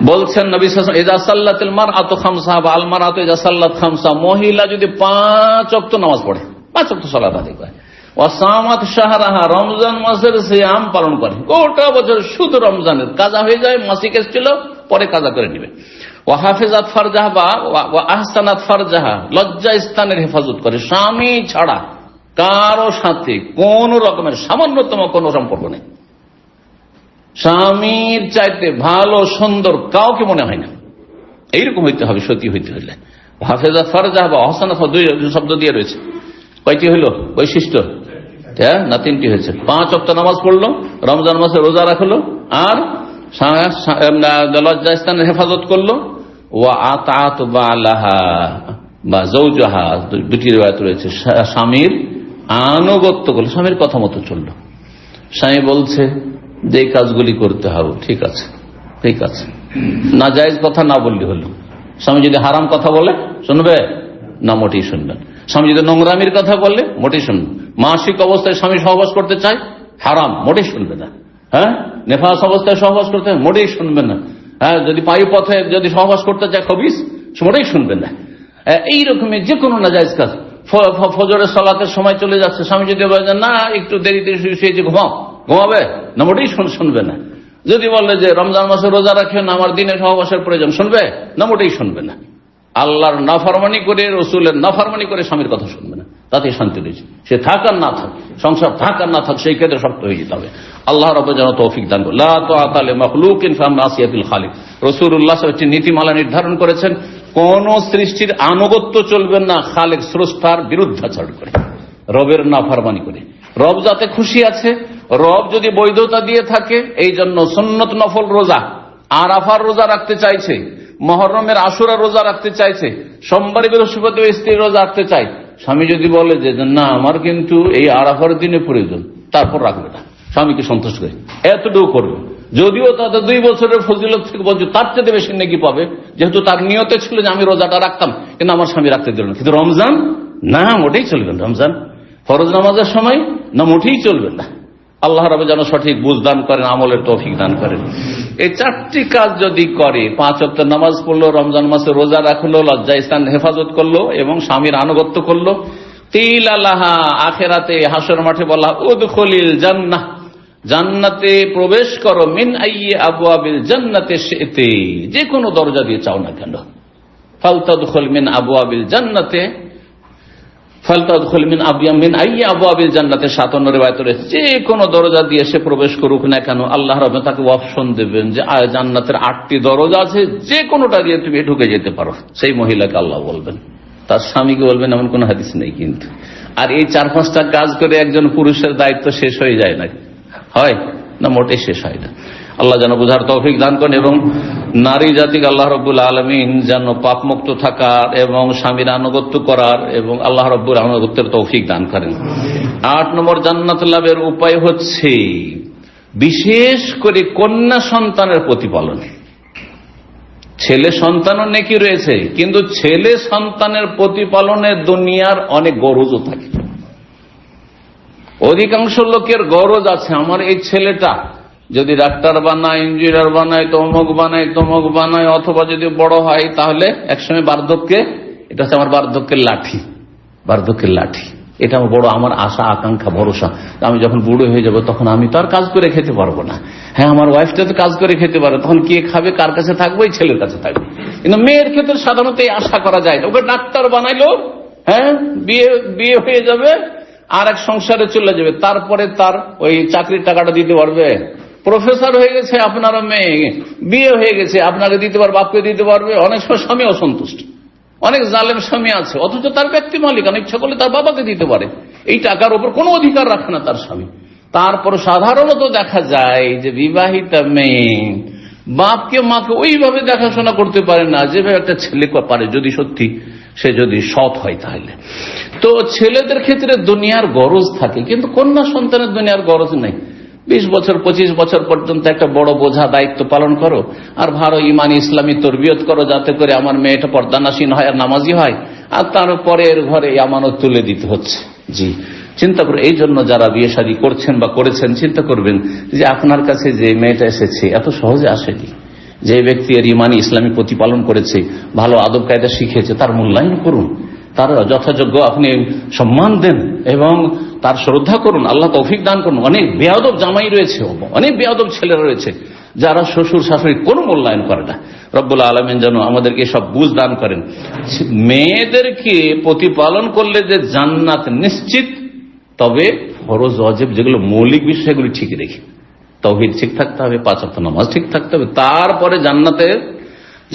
[SPEAKER 1] বলছেন নবী সাল্লাল্লাহু আলাইহি ওয়াসাল্লাম, ইযা সাল্লাতিল মারআতু খামসা ওয়া আল মারআতু ইযা সাল্লাত খামসা, মহিলা যদি 5 ওয়াক্ত নামাজ পড়ে, 5 ওয়াক্ত সালাত আদায় করে, ওয়া সামাত শাহরাহা, রমজান মাসের সিয়াম পালন করে, গোটা বছর শুধু রমজানের কাজা হয়ে যায়, মাসিক এসেছিল পরে কাজা করে নেবে, ওয়া হাফিজাত ফারজাহা ওয়া আহসানাত ফারজাহা, লজ্জা স্থানের হেফাজত করে, স্বামী ছাড়া কারো সাথে কোন রকমের সামান্যতম কোন সম্পর্ক নেই, স্বামীর চাইতে ভালো সুন্দর কাউকে মনে হয় না, এইরকম হইতে হবে সত্যি হইতে হইলে। হাফেজা ফারজাহ বা হসানা, 2 শব্দ দিয়ে রয়েছে, কয়টি হইল বৈশিষ্ট্য? না, 3টি হয়েছে। 5 ওয়াক্ত নামাজ পড়লো, রমজান মাসে রোজা রাখলো, আর লজ্জা স্থানের হেফাজত করলো, ওয়া আতাআত বালাহা বা যাওজাহা, 2টি রিওয়ায়াত রয়েছে, স্বামীর আনুগত্য করলো, স্বামীর কথা মতো চললো। স্বামী বলছে যে এই কাজগুলি করতে হবে, ঠিক আছে, ঠিক আছে, না জায়েজ কথা না বললে হলো। স্বামী যদি হারাম কথা বলে শুনবে না? মোটেই শুনবেন। স্বামী যদি নোংরামির কথা বললে মোটেই শুনবেন। মাসিক অবস্থায় স্বামী সহবাস করতে চায়, হারাম, মোটেই শুনবে না। হ্যাঁ, নেফাস অবস্থায় সহবাস করতে মোটেই শুনবেন না। হ্যাঁ, যদি পায়ু পথে যদি সহবাস করতে চায় খবিস, মোটেই শুনবেন না। এইরকমের যে কোনো নাজায়েজ কাজ, ফজরের সালাতের সময় চলে যাচ্ছে, স্বামী যদি বলে না একটু দেরিতে শুয়ে যে ঘুমাবে না, মোটেই শুনবে না। যদি বলে যে রমজান মাসে রোজা রাখেন, আমার দিনে সহবাসের প্রয়োজন, শুনবে না? মোটেই শুনবে না। আল্লাহর নাফরমানি করে, রসুলের নাফরমানি করে স্বামীর কথা শুনবে না, তাতে শান্তি রয়েছে। সে থাক আর না থাক, সংসার থাক আর না থাক, সেই ক্ষেত্রে শক্ত হয়ে যেতে হবে। আল্লাহ রাব্বুল যেন তৌফিক দান করেন। লা তাআতা লিমাখলুকিন ফি মাসিয়াতিল খালিক। রাসূলুল্লাহ সাল্লাল্লাহু আলাইহি ওয়াসাল্লাম নীতিমালা নির্ধারণ করেছেন, কোন সৃষ্টির আনুগত্য চলবে না খালেক স্রষ্টার বিরুদ্ধাচরণ করে, রবের নাফরমানি করে। রব যাতে খুশি আছে, রব যদি বৈধতা দিয়ে থাকে, এই জন্য সুন্নত নফল রোজা, আরাফার রোজা রাখতে চাইছে, মুহররমের আশুরা রোজা রাখতে চাইছে, সোমবার বৃহস্পতি স্ত্রী রোজা রাখতে চাই। স্বামী যদি বলে যে না আমার কিন্তু এই আরাফার দিনে প্রয়োজন, তারপর রাখবে না, স্বামীকে সন্তুষ্ট করে এতটুকু করবে। যদিও তাতে 2 বছরের ফজিলত থেকে বলছে, তার চেয়ে বেশি নেকি পাবে, যেহেতু তার নিয়তে ছিল যে আমি রোজাটা রাখতাম, কিন্তু আমার স্বামী রাখতে দিল না। কিন্তু রমজান না, মোটেই চলবে না। রমজান ফরজ নামাজের সময় না, মোটেই চলবে না। আল্লাহ রাব্বুল যেন সঠিক বুঝ দান করেন, আমলের তৌফিক দান করেন। এই 4টি কাজ যদি করে, 5 ওয়াক্ত নামাজ পড়লো, রমজান মাসে রোজা রাখলো, লজ্জা স্থান হেফাজত করলো এবং স্বামীর আনুগত্য করলো, কিল আলাহা, আখিরাতে হাসর মাঠে বলা, উদখুলিল জান্নাহ, জান্নাতে প্রবেশ করো, মিন আইয়ি আবওয়াবিল জান্নাতি শি'তি, যে কোনো দরজা দিয়ে চাও না কেন। ফালতাদখুল মিন আবওয়াবিল জান্নাতি, ফালতাদখুল মিন আইয়ি আবওয়াবিল জান্নাতি, 57 রিওয়ায়াত রয়েছে, যে কোনো দরজা দিয়ে সে প্রবেশ করুক না কেন, আল্লাহ রাব্বুল তাকে অপশন দেবেন যে জান্নাতের 8টি দরজা আছে, যে কোনোটা দিয়ে তুমি ঢুকে যেতে পারো। সেই মহিলাকে আল্লাহ বলবেন, তার স্বামীকে বলবেন, এমন কোন হাদিস নেই কিন্তু। আর এই 4-5টা কাজ করে একজন পুরুষের দায়িত্ব শেষ হয়ে যায় না? হয় না? মোটেই শেষ হয় না। আল্লাহ যেন বুঝার তৌফিক দান করেন এবং নারী জাতিকে আল্লাহ রাব্বুল আলামিন যেন পাপমুক্ত থাকার এবং স্বামীর আনুগত্য করার এবং আল্লাহ রাব্বুল আনুগত্যের তৌফিক দান করেন। 8 নম্বর জান্নাত লাভের উপায় হচ্ছে বিশেষ করে কন্যা সন্তানের প্রতিপালন। ছেলে সন্তানও নেকি রয়েছে, কিন্তু ছেলে সন্তানের প্রতিপালনে দুনিয়ার অনেক গরজও থাকে। অধিকাংশ লোকের গরজ আছে, আমার এই ছেলেটা যদি ডাক্তার বানায়, ইঞ্জিনিয়ার বানায়, তমক বানায়, অথবা যদি বড় হয় তাহলে একসময় বার্ধক্যে, এটা হচ্ছে আমার বার্ধক্যের লাঠি, এটা আমার বড় আমার আশা আকাঙ্ক্ষা ভরসা। আমি যখন বুড়ো হয়ে যাব তখন আমি তো আর কাজ করে খেতে পারবো না। হ্যাঁ, আমার ওয়াইফটা তো কাজ করে খেতে পারে, তখন কে খাবে, কার কাছে থাকবে? এই ছেলের কাছে থাকবে। কিন্তু মেয়ের ক্ষেত্রে সাধারণত এই আশা করা যায় না। ওকে ডাক্তার বানাইলো, হ্যাঁ, বিয়ে হয়ে যাবে, আর এক সংসারে চলে যাবে, তারপরে তার ওই চাকরির টাকাটা দিতে পারবে। প্রফেসর হয়ে গেছে আপনার মেয়ে, বিয়ে হয়ে গেছে, আপনাকে দিতে পারবে, বাপকে দিতে পারবে। অনেক সময় স্বামী অসন্তুষ্ট, অনেক জালেম স্বামী আছে, অথচ তার ব্যক্তি মালিকানা, ইচ্ছা করলে তার বাবাকে দিতে পারে। এই টাকার উপর কোনো অধিকার রাখে না তার স্বামী। তারপর সাধারণত দেখা যায় যে বিবাহিতা মেয়ে বাপকে মাকে ওইভাবে দেখাশোনা করতে পারে না যেভাবে একটা ছেলে পারে, যদি সত্যি সে যদি সৎ হয় তাহলে। তো ছেলেদের ক্ষেত্রে দুনিয়ার গরজ থাকে, কিন্তু কন্যা সন্তানের দুনিয়ার গরজ নেই। 20 বছর 25 বছর পর্যন্ত একটা বড় বোঝা দায়িত্ব পালন করো, আর ভালো ইমানি ইসলামী তরবিয়ত করো, যাতে করে আমার মেয়েটা পর্দানাসীন হয় আর নামাজি হয়, আর তারপরে এর ঘরে আমানত তুলে দিতে হচ্ছে। জি, চিন্তা করুন। এই জন্য যারা বিয়ে শাদী করছেন বা করেছেন, চিন্তা করবেন যে আপনার কাছে যে মেয়েটা এসেছে এত সহজে আসেনি। যে ব্যক্তি এর ইমানি ইসলামী প্রতিপালন করেছে, ভালো আদব কায়দা শিখেছে, তার মূল্যায়ন করুন, তার যথাযোগ্য আপনি সম্মান দেন এবং তার শ্রদ্ধা করুন। আল্লাহ তৌফিক দান করুন। অনেক বেয়াদব জামাই রয়েছে, অনেক বেয়াদব ছেলেরা রয়েছে যারা শ্বশুর শাশুড়ি কোনো মূল্যায়ন করে না। রব্বুল আলামিন যেন আমাদেরকে সব বুঝ দান করেন। মেয়েদেরকে প্রতিপালন করলে যে জান্নাত নিশ্চিত, তবে ফরজ ওয়াজিব যেগুলো মৌলিক বিষয় সেগুলি ঠিক রেখে, তাওহীদ ঠিক থাকতে হবে, 5 ওয়াক্ত নামাজ ঠিক থাকতে হবে। তারপরে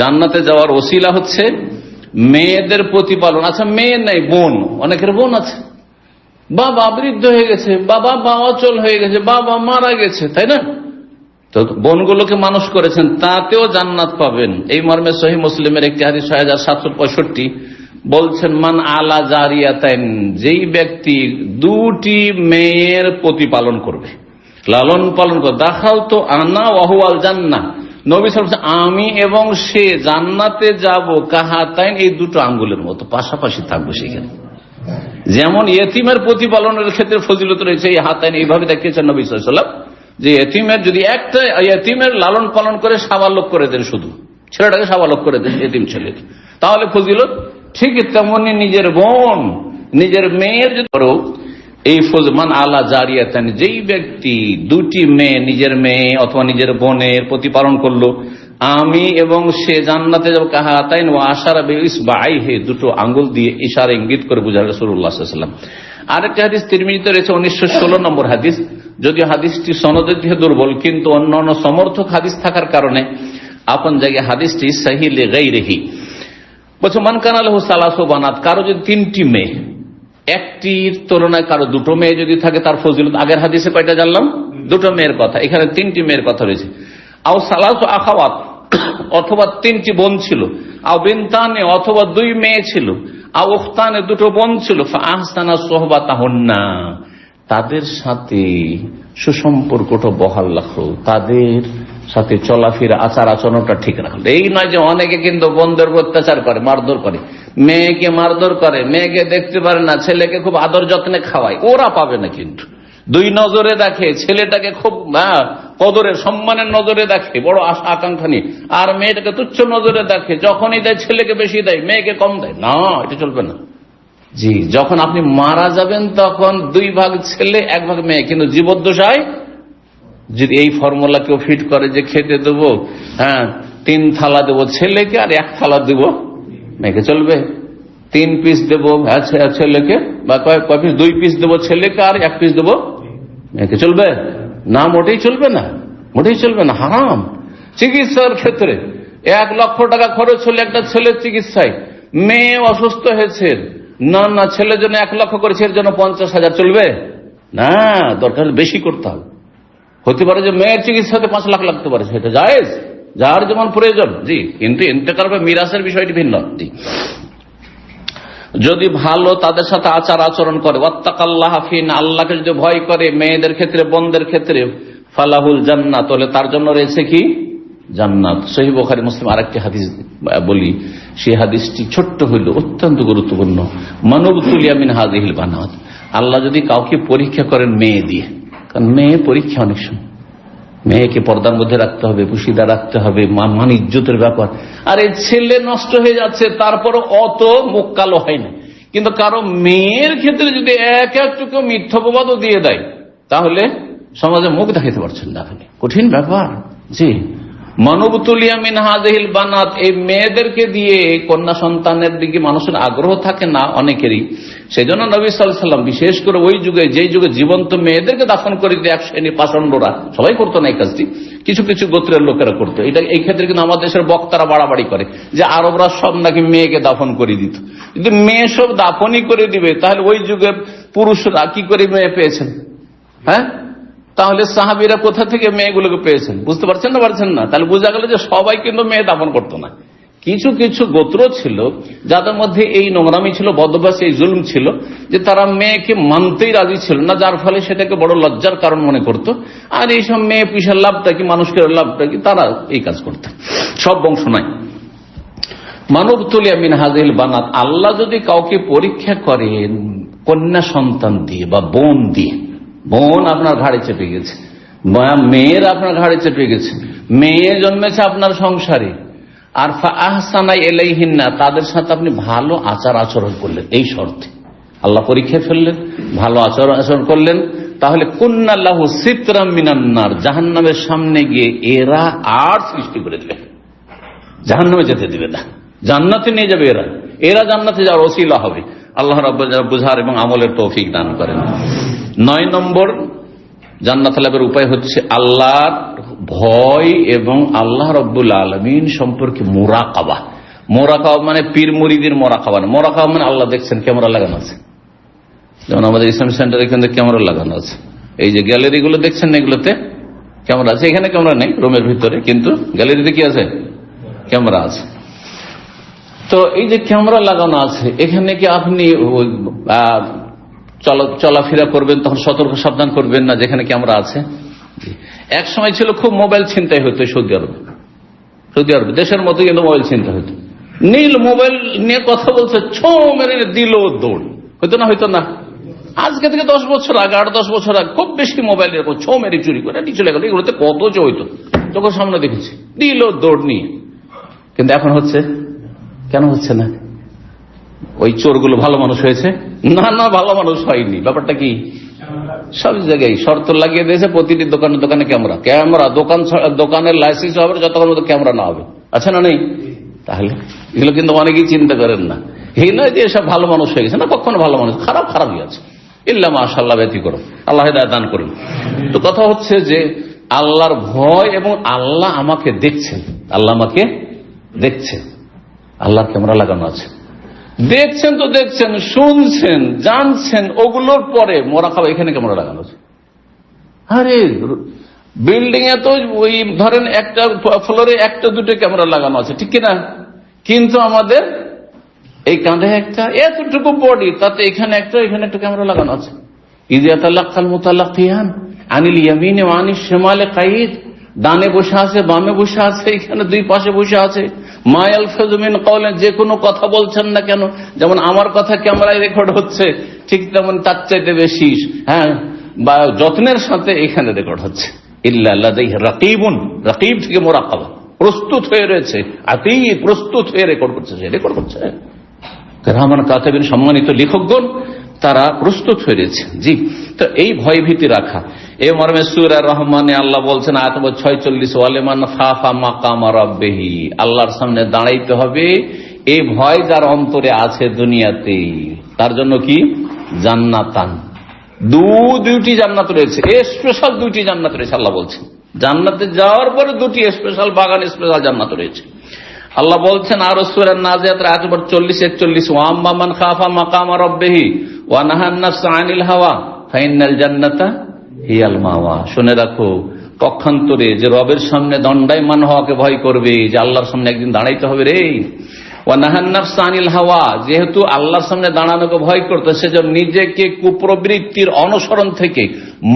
[SPEAKER 1] জান্নাতে যাওয়ার ওসিলা হচ্ছে মেয়েদের প্রতিপালন। আচ্ছা, মেয়ে নাই, বোন, অনেকের বোন আছে, বাবা বৃদ্ধ হয়ে গেছে, বাবা অচল হয়ে গেছে, বাবা মারা গেছে, তাই না? তো বোনগুলোকে মানুষ করেছেন, তাতেও জান্নাত পাবেন। এই মর্মে সহিহ মুসলিমের একটি হাদিস 6765 বলছেন, মান আলা জারিয়াতাইন, যেই ব্যক্তি 2টি মেয়ের প্রতিপালন করবে, লালন পালন করবে, দাখাল তো আনা ওয়াহুয়াল জান্নাহ, নবী সাল্লাল্লাহু আলাইহি ওয়াসাল্লাম আমি এবং সে জান্নাতে যাব কাহাতাইন, এই 2টো আঙ্গুলের মতো পাশাপাশি থাকবো সেখানে। যেমন ইয়েতিমের প্রতিপালনের ক্ষেত্রে ফজিলত রয়েছে, এই হাতাইন এইভাবে দেখিয়েছেন নবী সাল্লাল্লাহু আলাইহি ওয়াসাল্লাম, যে ইয়েতিমের যদি একটা ইয়েতিমের লালন পালন করে সাবালক করে দেন, শুধু ছেলেটাকে সাবালক করে দেন, ইয়েতিম ছেলেকে, তাহলে ফজিলত। ঠিক তেমনি নিজের বোন, নিজের মেয়ের যদি করো, এই ফজমান আলা জারিয়াতান, যেই ব্যক্তি 2টি মেয়ে, নিজের মেয়ে অথবা নিজের বোনের প্রতিপালন করলো, আমি এবং সে জান্নাতে যাব কাহাতাইন ওয়া আশারা বিইসবাইহি, 2টো আঙ্গুল দিয়ে ইশারা ইঙ্গিত করে বুঝালেন রাসূলুল্লাহ সাল্লাল্লাহু আলাইহি ওয়াসাল্লাম। আরেকটি হাদিস তিরমিজিতে রয়েছে 1916 নম্বর হাদিস, যদিও হাদিসটি সনদের দিকে দুর্বল, কিন্তু অন্যান্য সমর্থক হাদিস থাকার কারণে আপন জায়গায় হাদিসটি সহিহ লিগাইরিহি। বলছে, মান কানা লাহু সালাসু বানাত, কারো যদি 3টি মেয়ে, একটির তুলনায় কারো 2টো মেয়ে যদি থাকে তার ফজিলত। আগের হাদিসে কয়টা জানলাম? 2টো মেয়ের কথা, এখানে 3টি মেয়ের কথা রয়েছে। আও সালাসু আখাওয়াত, অথবা 3টি বোন ছিল, আও বিনতানে, অথবা 2 মেয়ে ছিল, আও উখতানে, 2টো বোন ছিল, ফা আহসানা সুহবাতাহুন্না, তাদের সাথে সুসম্পর্কটা বহাল রাখো, তাদের সাথে চলাফেরা আচার আচরণটা ঠিক রাখলো। এই নয় যে অনেকে কিন্তু বোনদের অত্যাচার করে, মারধর করে, মেয়েকে মারধর করে, মেয়েকে দেখতে পারে না, ছেলেকে খুব আদর যত্নে খাওয়ায়, ওরা পাবে না। কিন্তু 2 নজরে দেখে, ছেলেটাকে খুব কদরের সম্মানের নজরে দেখে, বড় আশা আকাঙ্ক্ষা নিয়ে, আর মেয়েটাকে তুচ্ছ নজরে দেখে, যখনই দেয় ছেলেকে বেশি দেয়, মেয়েকে কম দেয়, না, এটা চলবে না। জি, যখন আপনি মারা যাবেন তখন 2 ভাগ ছেলে 1 ভাগ মেয়ে, কিন্তু জীবদ্দশায় যদি এই ফর্মুলা কেউ ফিট করে যে খেতে দেবো, 3 থালা দেবো ছেলেকে আর 1 থালা দেবো মেয়েকে, চলবে? 3 পিস দেবো ছেলেকে, বা কয় পিস, 2 পিস দেবো ছেলেকে আর 1 পিস দেবো মেয়েকে, চলবে না? মোটেই চলবে না, মোটেই চলবে না, হারাম। চিকিৎসার ক্ষেত্রে 1 লক্ষ টাকা খরচ হলে একটা ছেলের চিকিৎসায়, মেয়ে অসুস্থ হয়েছে, না ছেলের জন্য 1 লক্ষ করেছে, এর জন্য 50,000, চলবে না? দরকার বেশি করতে হবে, হতে পারে যে মেয়ের চিকিৎসাতে 5 লাখ লাগতে পারে, সেটা জায়েজ, যার যেমন প্রয়োজন। জি, কিন্তু ইন্তেকাল বা মিরাসের বিষয়টি ভিন্ন। জি, যদি ভালো তাদের সাথে আচার আচরণ করে, ওয়াত্তাকাল্লাহ ফিনা, আল্লাহকে যদি ভয় করে মেয়েদের ক্ষেত্রে বোনদের ক্ষেত্রে, ফালাহুল জান্নাত, তাহলে তার জন্য রয়েছে কি? জান্নাত। সহিহ বুখারী মুসলিম আরেকটি হাদিস বলি, সেই হাদিসটি ছোট্ট হইল অত্যন্ত গুরুত্বপূর্ণ। মানবতুলিয়া মিন হাযিহিল বানাত, আল্লাহ যদি কাউকে পরীক্ষা করেন মেয়ে দিয়ে, কারণ মেয়ে পরীক্ষা অনেক সময়, মেয়েকে পর্দার মধ্যে রাখতে হবে, পুশিদা রাখতে হবে, মান ইজ্জতের ব্যাপার। আর এই ছেলে নষ্ট হয়ে যাচ্ছে, তারপরে অত মুখ কালো হয় না, কিন্তু কারো মেয়ের ক্ষেত্রে যদি এক একটুকু মিথ্যাপবাদও দিয়ে দেয়, তাহলে সমাজে মুখ দেখাতে পারছেন না, কঠিন ব্যাপার। জি, মানবতুলিয়া মিন হাযিহিল বানাত, এই মেয়েদেরকে দিয়ে কন্যা সন্তানের দিকে মানুষের আগ্রহ থাকে না অনেকেরই। সেই জন্য নবী সাল্লাল্লাহু আলাইহি ওয়াসাল্লাম বিশেষ করে ওই যুগে, যেই যুগে জীবন্ত মেয়েদেরকে দাফন করে দিতে এক শ্রেণী পাষণ্ডরা, সবাই করতো না এই কাজটি, কিছু কিছু গোত্রের লোকেরা করতো এটা। এই ক্ষেত্রে কিন্তু আমাদের দেশের বক্তারা বাড়াবাড়ি করে যে আরবরা সব নাকি মেয়েকে দাফন করে দিত। যদি মেয়ে সব দাফনই করে দিবে, তাহলে ওই যুগে পুরুষরা কি করে মেয়ে পেয়েছেন? হ্যাঁ, তাহলে সাহাবীরা কোথা থেকে মেয়েগুলোকে পেয়েছেন? বুঝতে পারছেন না? পারছেন না? তাহলে বোঝা গেল যে সবাই কিন্তু মেয়ে দাফন করতো না। কিছু কিছু গোত্র ছিল যাদের মধ্যে এই নোংরামি ছিল, বদভ্যাস, এই জুলুম ছিল, যে তারা মেয়েকে মানতেই রাজি ছিল না, যার ফলে সেটাকে বড় লজ্জার কারণ মনে করত। আর এইসব মেয়ে পিসার লাভটা কি, মানুষকে লাভটা কি, তারা এই কাজ করত। সব বংশ নাই। মানবতুলিয়া মিন হাযিহিল বানাত, আল্লাহ যদি কাউকে পরীক্ষা করেন কন্যা সন্তান দিয়ে বা বোন দিয়ে, বোন আপনার ঘাড়ে চেপে গেছে, মেয়ের আপনার ঘাড়ে চেপে গেছে, মেয়ে জন্মেছে আপনার সংসারে, আর ফাআহসানা ইলাইহিন্না, তাদের সাথে আপনি ভালো আচার আচরণ করলেন, এই শর্তে আল্লাহ পরীক্ষা ফেললেন, ভালো আচার আচরণ করলেন, তাহলে কুন্না লাহু সিতরাম মিনান নার, জাহান্নামের সামনে গিয়ে এরা আর সৃষ্টি করে দেবে, জাহান্নামে যেতে দিবে না, জান্নাতে নিয়ে যাবে এরা, এরা জান্নাতে যাওয়ার ওসিলা হবে। আল্লাহ রাব্বুল আলামিন বুঝার এবং আমলের তৌফিক দান করেন। 9 নম্বর জান্নাত লাভের উপায় হচ্ছে আল্লাহর ভয় এবং আল্লাহ রাব্বুল আলামিন সম্পর্কে মুরাকাবা। মুরাকাবা মানে পীর মুরিদের মুরাকাবা না, মুরাকাবা মানে আল্লাহ দেখছেন, ক্যামেরা লাগানো আছে। যেমন আমাদের ইসলাম সেন্টারে কিন্তু ক্যামেরা লাগানো আছে, এই যে গ্যালারি গুলো দেখছেন এগুলোতে ক্যামেরা আছে, এখানে ক্যামেরা নেই রুমের ভিতরে, কিন্তু গ্যালারিতে কি আছে? ক্যামেরা আছে। তো এই যে ক্যামেরা লাগানো আছে, এখানে কি আপনি চলাফেরা করবেন তখন সতর্ক সাবধান করবেন না যেখানে ক্যামেরা আছে? এক সময় ছিল খুব মোবাইল ছিনতাই হতো সৌদি আরবে, সৌদি আরবে দেশের মতো কিন্তু মোবাইল ছিনতাই হতো। নীল মোবাইল নিয়ে কথা বলছে, ছো মেরে দিল দৌড়, হইতো না? হইতো না? আজকে থেকে 10 বছর আগে, 8-10 বছর আগে খুব বেশি মোবাইল এরকম ছো মেরে চুরি করে নিয়ে চলে গেল, এগুলোতে কত যে হইতো, তখন সামনে দেখেছি, দিল দৌড় নিয়ে। কিন্তু এখন হচ্ছে কেন? হচ্ছে না। ওই চোরগুলো ভালো মানুষ হয়েছে? না না, ভালো মানুষ হয়নি। ব্যাপারটা কি? সব জায়গায় শর্ত লাগিয়ে দিয়েছে, প্রতিটি দোকানে দোকানে ক্যামেরা, ক্যামেরা দোকানের লাইসেন্স হবে যতক্ষণ মতো ক্যামেরা না হবে, আছে না নেই? তাহলে এগুলো কিন্তু অনেকেই চিন্তা করেন না। এই নয় যে এসব ভালো মানুষ হয়ে গেছে, না, কখনো ভালো মানুষ, খারাপ খারাপই আছে, ইল্লা মাশাআল্লাহ, ব্যতিক্রম, আল্লাহ হিদায়াত দান করুন। তো কথা হচ্ছে যে আল্লাহর ভয় এবং আল্লাহ আমাকে দেখছেন, আল্লাহ আমাকে দেখছেন, আল্লাহর ক্যামেরা লাগানো আছে, দেখছেন তো দেখছেন, শুনছেন, জানছেন, ওগুলোর পরে মোরাকাবা এখানে ক্যামেরা লাগানো আছে। আরে বিল্ডিং এ তো ওই ধরেন একটা ফ্লোরে 1-2 ক্যামেরা লাগানো আছে, ঠিক কিনা? কিন্তু আমাদের এই কাঁধে একটা, এতটুকু বডি, তাতে এখানে একটা, এখানে একটা ক্যামেরা লাগানো আছে। ইযা তালাক্কাল মুতালাক্কিয়ান আনিল ইয়ামিনি ওয়া আনিশ শিমালি কাঈদ, ডানে বসে আছে, বামে বসে আছে, এখানে 2 পাশে বসে আছে। মা ইয়ালফিযু মিন কাওলিন, যে কোনো কথা বলছেন না কেন, যেমন আমার কথা ক্যামেরায় রেকর্ড হচ্ছে, ঠিক তেমন তার চাইতে বেশি, হ্যাঁ, বা যত্নের সাথে এখানে রেকর্ড হচ্ছে। ইল্লা লাদাইহি রাকিবুন, রাকিব থেকে মুরাকাবা, প্রস্তুত হয়ে রয়েছে, আতীত, প্রস্তুত হয়ে রেকর্ড করছে, সে রেকর্ড করছে। কিরামান কাতিবিন, সম্মানিত লেখকগণ, তারা প্রস্তুত হয়ে রয়েছে। জি, তো এই ভয় ভীতি রাখা, এই মর্মে সূরা রহমানে আল্লাহ বলছেন আয়াত নম্বর 46, ওয়ালিমান খাফা মাকামা রাব্বিহি, আল্লাহর সামনে দাঁড়াইতে হবে, এই ভয় যার অন্তরে আছে দুনিয়াতে, তার জন্য কি? জান্নাতান, দুটি জান্নাত রয়েছে, স্পেশাল 2টি জান্নাত রয়েছে। আল্লাহ বলছেন জান্নাতে যাওয়ার পরে 2টি স্পেশাল বাগান, স্পেশাল জান্নাত রয়েছে। আল্লাহ বলছেন আরো সূরা নাজিয়াত আয়াত নম্বর 40-41, ওয়া আম্মা মান খাফা মাকামা রাব্বিহি ওয়া নাহান নাফসা আনিল হাওয়া ফাইন্নাল জান্নাতা হিয়াল মাওয়া। শুনে রাখো, পক্ষান্তরে যে রবের সামনে দণ্ডায়মান হওয়াকে ভয় করবে, যে আল্লাহর সামনে একদিন দাঁড়াইতে হবে রে। ওয়া নাহান নাফসা আনিল হাওয়া, যেহেতু আল্লাহর সামনে দাঁড়ানোকে ভয় করতো, সেজন্য নিজেকে কুপ্রবৃত্তির অনুসরণ থেকে,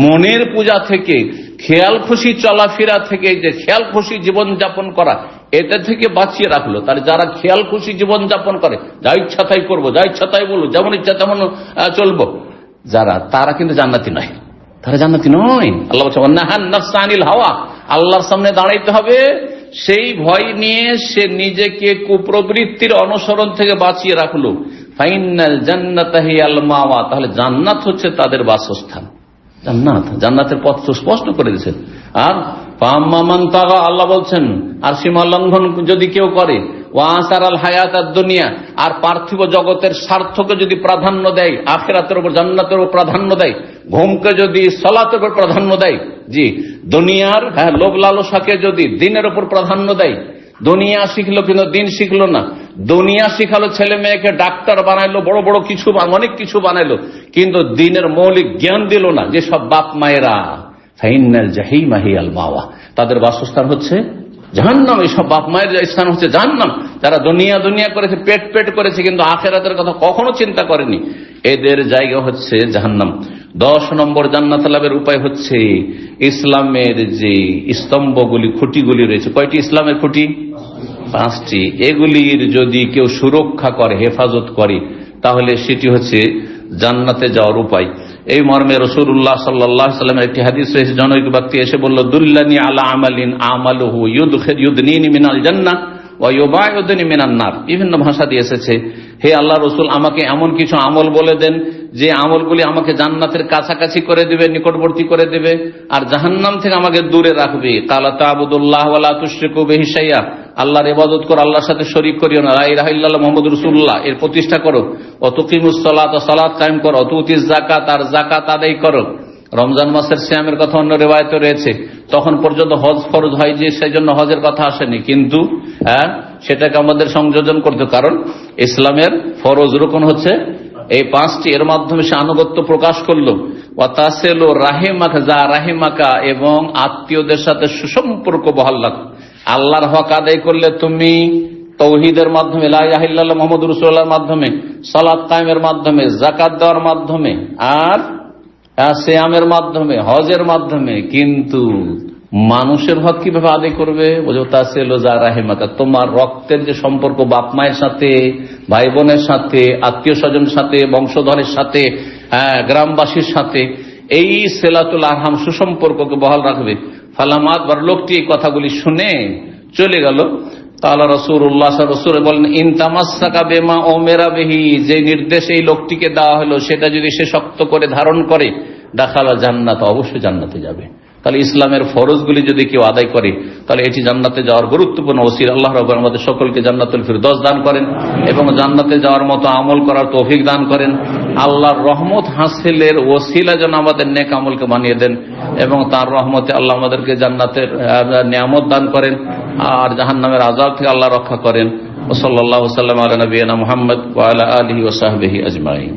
[SPEAKER 1] মনের পূজা থেকে, খেয়াল খুশি চলাফেরা থেকে, যে খেয়াল খুশি জীবনযাপন করা, এটা থেকে বাঁচিয়ে রাখলো। তার যারা খেয়াল খুশি জীবনযাপন করে, যা ইচ্ছা তাই করবো, যা ইচ্ছা তাই বলবো, যেমন ইচ্ছা তেমন চলবো, যারা, তারা কিন্তু জান্নাতি নয়, তারা জান্নাতি নয়। আল্লাহ বলছে নাহান নাফসা আনিল হাওয়া, আল্লাহর সামনে দাঁড়াইতে হবে সেই ভয় নিয়ে সে নিজেকে কুপ্রবৃত্তির অনুসরণ থেকে বাঁচিয়ে রাখলো। ফাইনাল জান্নাতা হিয়াল মাওয়া, তাহলে জান্নাত হচ্ছে তাদের বাসস্থান। জান্নাত, জান্নাতের পথ স্পষ্ট করে দিয়েছেন। আর ফাম্মামান তাগা, আল্লাহ বলছেন আর সীমা লঙ্ঘন যদি কেউ করে, ওয়াসার আল হায়াত দুনিয়া, আর পার্থিব জগতের স্বার্থকে যদি প্রাধান্য দেয়, আখিরাতের উপর জান্নাতের উপর প্রাধান্য দেয়, ঘুমকে যদি সালাতের উপর প্রাধান্য দেয়, জি দুনিয়ার লোভ লালসাকে যদি দিনের উপর প্রাধান্য দেয়, দুনিয়া শিখলো কিন্তু দিন শিখলো না, দুনিয়া শিখালো ছেলে মেয়েকে ডাক্তার বানাইলো, বড় বড় কিছু অনেক কিছু বানাইলো, কিন্তু দিনের মৌলিক জ্ঞান দিল না, যেসব বাপ মায়েরা, ফাইনাল জাহিমা হিয়াল মাওয়া, তাদের বাসস্থান হচ্ছে জাহান্নাম। এইসব বাপ মায়ের স্থান হচ্ছে জাহান্নাম। যারা দুনিয়া দুনিয়া করেছে, পেট পেট করেছে, কিন্তু আখিরাতের কথা কখনো চিন্তা করেনি, এদের জায়গা হচ্ছে জাহান্নাম। 10 নম্বর জান্নাত লাভের উপায় হচ্ছে ইসলামের যে স্তম্ভগুলি, খুঁটিগুলি রয়েছে। কয়টি ইসলামের খুঁটি? 5টি। এগুলির যদি কেউ সুরক্ষা করে, হেফাজত করে, তাহলে সেটি হচ্ছে জান্নাতে যাওয়ার উপায়। এই মর্মে রাসূলুল্লাহ সাল্লাল্লাহু আলাইহি ওয়াসাল্লামের একটি হাদিস রয়েছে, জনৈক ব্যক্তি এসে বলল, দুল্লানি আলা আমালিন আমালুহু ইউদনিনি মিনাল জান্নাহ ওয়া ইউবাইদুনি মিনান নার। বিভিন্ন ভাষা দিয়ে এসেছে, হে আল্লাহ রাসূল, আমাকে এমন কিছু আমল বলে দেন যে আমলগুলি আমাকে জান্নাতের কাছাকাছি করে দিবে, নিকটবর্তী করে দিবে, আর জাহান্নাম থেকে আমাকে দূরে রাখবে। কালা তা'বুদুল্লাহ ওয়া লা তুশরিকু বিহি শাইআ, আল্লাহর ইবাদত করো, আল্লাহর সাথে শরীক করিও না, লা ইলাহা ইল্লাল্লাহ মুহাম্মাদুর রাসূলুল্লাহ এর প্রতিষ্ঠা করো, ওয়া তুকিমুস সালাত, সালাত কায়েম করো, ওয়া তুতিজ যাকাত, আর যাকাত আদায় করো। রমজান মাসের সিয়ামের কথা অন্য রিওয়ায়াতে রয়েছে, তখন পর্যন্ত হজ ফরজ হয় যে, সেই জন্য হজের কথা আসেনি, কিন্তু সেটাকে আমাদের সংযোজন করতে, কারণ ইসলামের ফরজ রুকন হচ্ছে এই 5টি। এর মাধ্যমে সে আনুগত্য প্রকাশ করলো। ওয়াতাসিলু রাহিমাকা, যা রাহিমাকা, এবং আত্মীয়দের সাথে সুসম্পর্ক বহাল রাখো। আল্লাহর হক আদায় করলে তুমি তাওহীদের মাধ্যমে, লা ইলাহা ইল্লাল্লাহ মুহাম্মাদুর রাসূলুল্লাহর মাধ্যমে, সালাত কায়েমের মাধ্যমে, যাকাত দেওয়ার মাধ্যমে, আর সিয়ামের মাধ্যমে, হজের মাধ্যমে, কিন্তু মানুষের হক কিভাবে আদায় করবে? ওয়াতাসিলু যা রাহিমাকা, তোমার রক্তের যে সম্পর্ক, বাপ মায়ের সাথে, ভাই বোনের সাথে, আত্মীয় স্বজনের সাথে, বংশধরের সাথে, গ্রামবাসীর সাথে, এই সিলাতুল আরহাম সুসম্পর্ককে বহাল রাখবে। ফালামাত, বার লোকটি এই কথাগুলি শুনে চলে গেল। তাআলা রাসূলুল্লাহ রাসূল বলেন, ইন তামাসসাকা বিমা উমিরা বিহি, যে নির্দেশ এই লোকটিকে দেওয়া হলো সেটা যদি সে শক্ত করে ধারণ করে, দাখালা জান্নাত, অবশ্যই জান্নাতে যাবে। তাহলে ইসলামের ফরজগুলি যদি কেউ আদায় করে, তাহলে এটি জান্নাতে যাওয়ার গুরুত্বপূর্ণ ওসিলা। আল্লাহ রাব্বুল আলামিন আমাদের সকলকে জান্নাতুল ফিরদৌস দান করেন এবং জান্নাতে যাওয়ার মতো আমল করার তৌফিক দান করেন। আল্লাহর রহমত হাসিলের ওসিলা যেন আমাদের নেক আমলকে বানিয়ে দেন, এবং তার রহমতে আল্লাহ আমাদেরকে জান্নাতের নিয়ামত দান করেন, আর জাহান্নামের আযাব থেকে আল্লাহ রক্ষা করেন। ওয়া সাল্লাল্লাহু ওয়া সাল্লাম আলা নবিয়িনা মুহাম্মদ ওয়া আলা আলিহি ওয়া সাহবিহি আজমাইন।